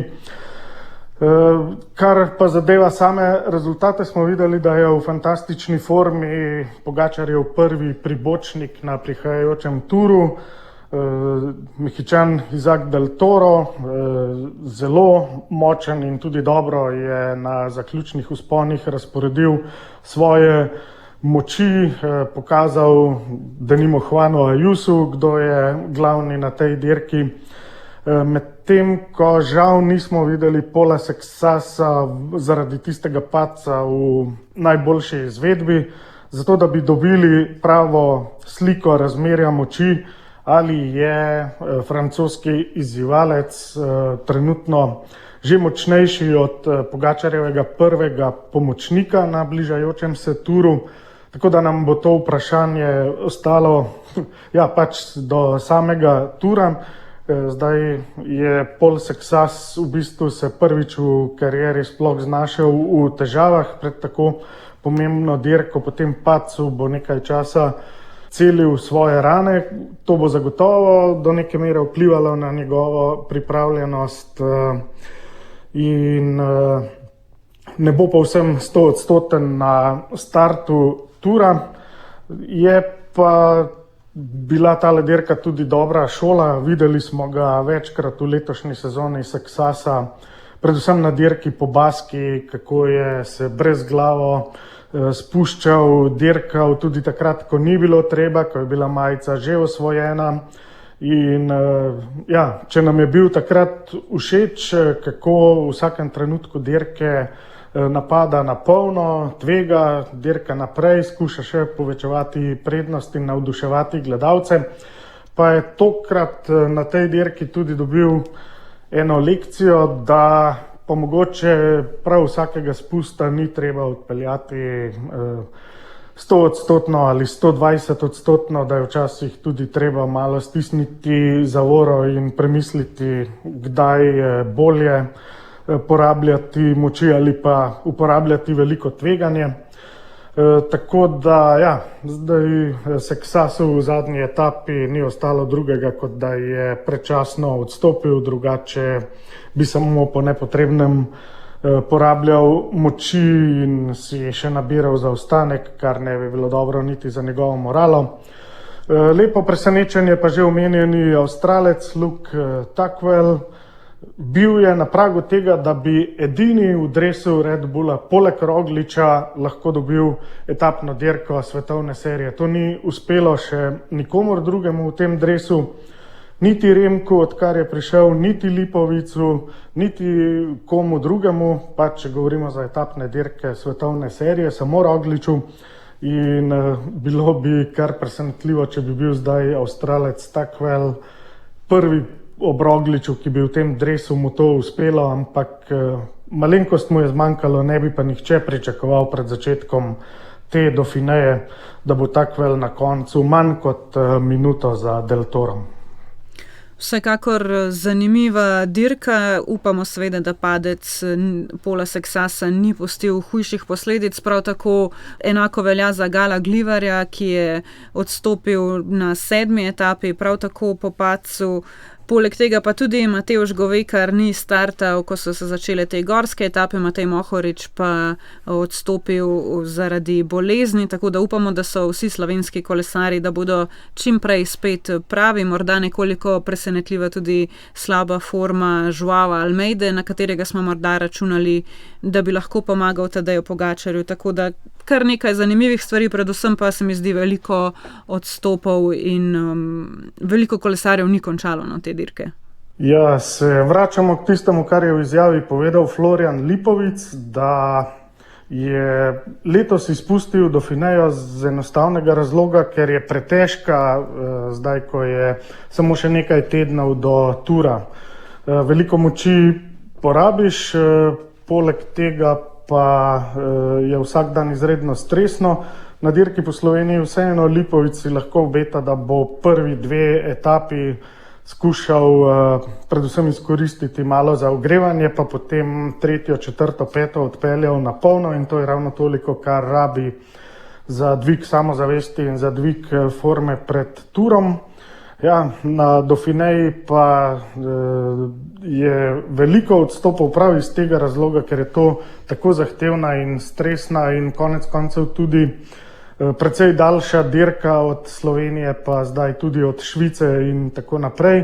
Kar pa zadeva same rezultate, smo videli, da je v fantastični formi Pogačarjev prvi pribočnik na prihajajočem turu, Mehičan Isak Del Toro, zelo močen in tudi dobro je na zaključnih vzponih razporedil svoje moči, pokazal denimo Juanu Ayusu, kdo je glavni na tej dirki. Medtem ko žal nismo videli Pola Sexasa zaradi tistega padca v najboljši izvedbi, zato da bi dobili pravo sliko razmerja moči, ali je francoski izzivalec trenutno že močnejši od Pogačarjevega prvega pomočnika na bližajočem se turu. Tako da nam bo to vprašanje ostalo pač do samega tura. Zdaj je Pol Sexas v bistvu se prvič v karieri sploh znašel v težavah pred tako pomembno dirko, po tem padcu bo nekaj časa celil svoje rane. To bo zagotovo do neke mere vplivalo na njegovo pripravljenost in ne bo povsem 100% na startu tura. Je pa bila tale dirka tudi dobra šola. Videli smo ga večkrat v letošnji sezoni Sexasa, predvsem na dirki po Baski, kako je se brezglavo spuščal, dirkal tudi takrat, ko ni bilo treba, ko je bila majica že osvojena. In če nam je bil takrat všeč, kako v vsakem trenutku dirke napada na polno, tvega, dirka naprej, skuša še povečevati prednost in navduševati gledalce, pa je tokrat na tej dirki tudi dobil eno lekcijo, da pa mogoče prav vsakega spusta ni treba odpeljati 100% ali 120%, da je včasih tudi treba malo stisniti zavoro in premisliti, kdaj je bolje porabljati moči ali pa uporabljati veliko tveganje. Tako da zdaj Sexasu v zadnji etapi ni ostalo drugega, kot da je predčasno odstopil, drugače bi samo po nepotrebnem porabljal moči in si še nabiral zaostanek, kar ne bi bilo dobro niti za njegovo moralo. Lepo presenečenje pa že omenjeni Avstralec Luke Tackwell. Bil je na pragu tega, da bi edini v dresu Red Bulla poleg Rogliča lahko dobil etapno dirko svetovne serije. To ni uspelo še nikomur drugemu v tem dresu. niti Remku, odkar je prišel, niti Lipovicu, niti komu drugemu, pa če govorimo za etapne dirke svetovne serije, samo Rogliču. In bilo bi kar presenetljivo, če bi bil zdaj Avstralec Stockwell prvi ob Rogliču, ki bi v tem dresu mu to uspelo, ampak malenkost mu je zmanjkalo, ne bi pa nihče pričakoval pred začetkom te Dauphineje, da bo Stockwell na koncu manj kot minuto za Del Torom. Vsekakor zanimiva dirka, upamo seveda, da padec Pola Seksasa ni pustil hujših posledic, prav tako enako velja za Gala Glivarja, ki je odstopil na 7. etapi, prav tako po padcu. Poleg tega pa tudi Matevž Govekar ni startal, ko so se začele te gorske etape, Matej Mohorič pa odstopil zaradi bolezni, tako da upamo, da so vsi slovenski kolesari, da bodo čim prej spet pravi, morda nekoliko presenetljiva tudi slaba forma Joava Almeide, na katerega smo morda računali, da bi lahko pomagal Tadeju Pogačarju, tako da kar nekaj zanimivih stvari, predvsem pa se mi zdi veliko odstopov in veliko kolesarjev ni končalo na te dirke. Ja, se vračamo k tistemu, kar je v izjavi povedal Florian Lipovic, da je letos izpustil Dauphinejo z enostavnega razloga, ker je pretežka, zdaj ko je samo še nekaj tednov do Tura. Veliko moči porabiš, poleg tega pa je vsak dan izredno stresno. Na dirki po Sloveniji vseeno Lipovic si lahko obeta, da bo prvi 2 etapi skušal predvsem izkoristiti malo za ogrevanje, pa potem 3., 4., 5. odpeljal na polno in to je ravno toliko, kar rabi za dvig samozavesti in za dvig forme pred Turom. Ja, na Dauphineji pa je veliko odstopov prav iz tega razloga, ker je to tako zahtevna in stresna in konec koncev tudi precej daljša dirka od Slovenije, pa zdaj tudi od Švice in tako naprej.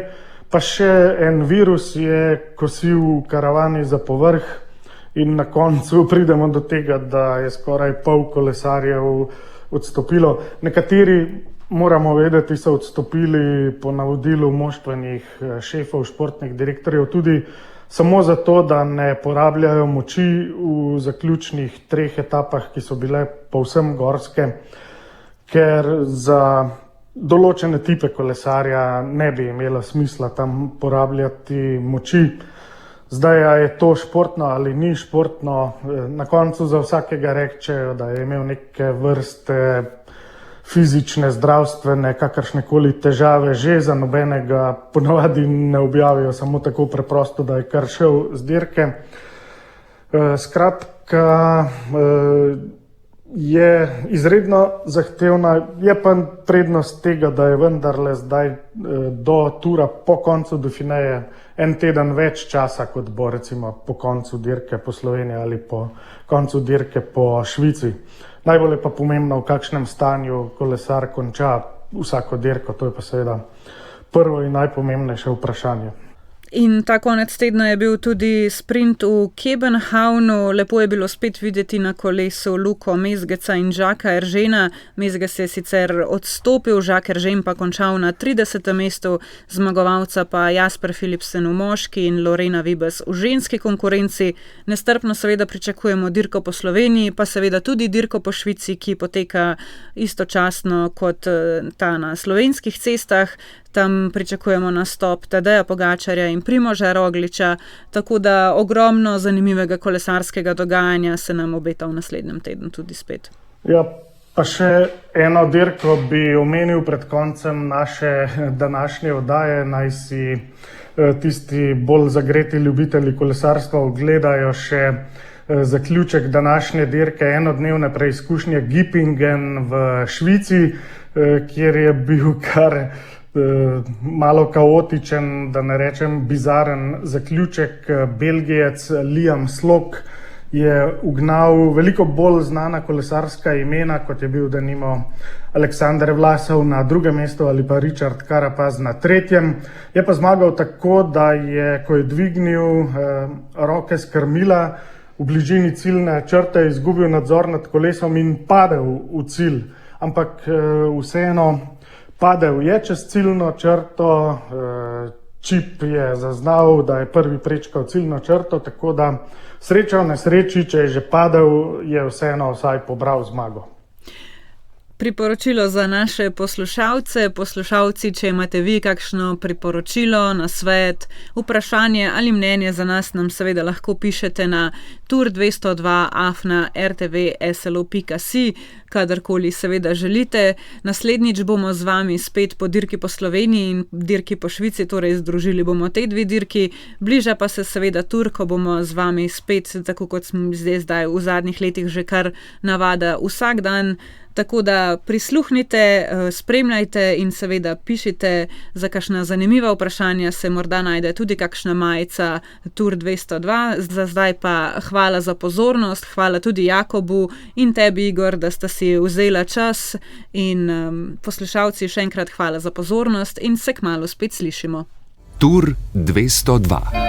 Pa še en virus je kosil v karavani za povrh in na koncu pridemo do tega, da je skoraj pol kolesarjev odstopilo. Nekateri, moramo vedeti, so odstopili po navodilu moštvenih šefov, športnih direktorjev, tudi samo zato, da ne porabljajo moči v zaključnih 3 etapah, ki so bile povsem gorske, ker za določene tipe kolesarja ne bi imelo smisla tam porabljati moči. Zdaj, je to športno ali ni športno, na koncu za vsakega rečejo, da je imel neke vrste fizične, zdravstvene, kakršnekoli težave, že za nobenega ponavadi ne objavijo samo tako preprosto, da je kar šel z dirke. Skratka, je izredno zahtevna, je pa prednost tega, da je vendarle zdaj do Tura po koncu Dauphineje en teden več časa, kot bo recimo po koncu dirke po Sloveniji ali po koncu dirke po Švici. Najbolj je pa pomembno, v kakšnem stanju kolesar konča vsako dirko, to je pa seveda prvo in najpomembnejše vprašanje. In ta konec tedna je bil tudi sprint v Kebenhavnu. Lepo je bilo spet videti na kolesu Luko Mezgeca in Žaka Eržena. Mezgec je sicer odstopil, Žak Eržen pa končal na 30. mestu, zmagovalca pa Jasper Philipsen v moški in Lorena Vibes v ženski konkurenci. Nestrpno seveda pričakujemo dirko po Sloveniji, pa seveda tudi dirko po Švici, ki poteka istočasno kot ta na slovenskih cestah. Tam pričakujemo nastop Tadeja Pogačarja in Primoža Rogliča, tako da ogromno zanimivega kolesarskega dogajanja se nam obeta v naslednjem tednu tudi spet. Ja, pa še eno dirko bi omenil pred koncem naše današnje oddaje, naj si tisti bolj zagreti ljubitelji kolesarstva ogledajo še zaključek današnje dirke, enodnevne preizkušnje Gippingen v Švici, kjer je bil kar malo kaotičen, da ne rečem bizaren zaključek. Belgijec Liam Slok je ugnal veliko bolj znana kolesarska imena, kot je bil denimo Aleksander Vlasov na 2. mestu ali pa Richard Carapaz na 3. Je pa zmagal tako, da je, ko je dvignil roke s krmila, v bližini ciljne črte izgubil nadzor nad kolesom in padel v cilj. Ampak vseeno Padel je čez ciljno črto, Čip je zaznal, da je prvi prečkal ciljno črto, tako da sreča v nesreči, če je že padel, je vseeno vsaj pobral zmago. Priporočilo za naše poslušalce. Poslušalci, če imate vi kakšno priporočilo, nasvet, vprašanje ali mnenje za nas, nam seveda lahko pišete na tour202@rtvslo.si, kadarkoli seveda želite. Naslednjič bomo z vami spet po dirki po Sloveniji in dirki po Švici, torej združili bomo te dve dirki. Bliža pa se seveda Tour, ko bomo z vami spet, tako kot smo zdaj v zadnjih letih že kar navada, vsak dan. Tako da prisluhnite, spremljajte in seveda pišite za kakšna zanimiva vprašanja, se morda najde tudi kakšna majica Tour 202. Za zdaj pa hvala za pozornost, hvala tudi Jakobu in tebi, Igor, da sta si vzela čas in poslušalci še enkrat hvala za pozornost in se kmalu spet slišimo. Tour 202.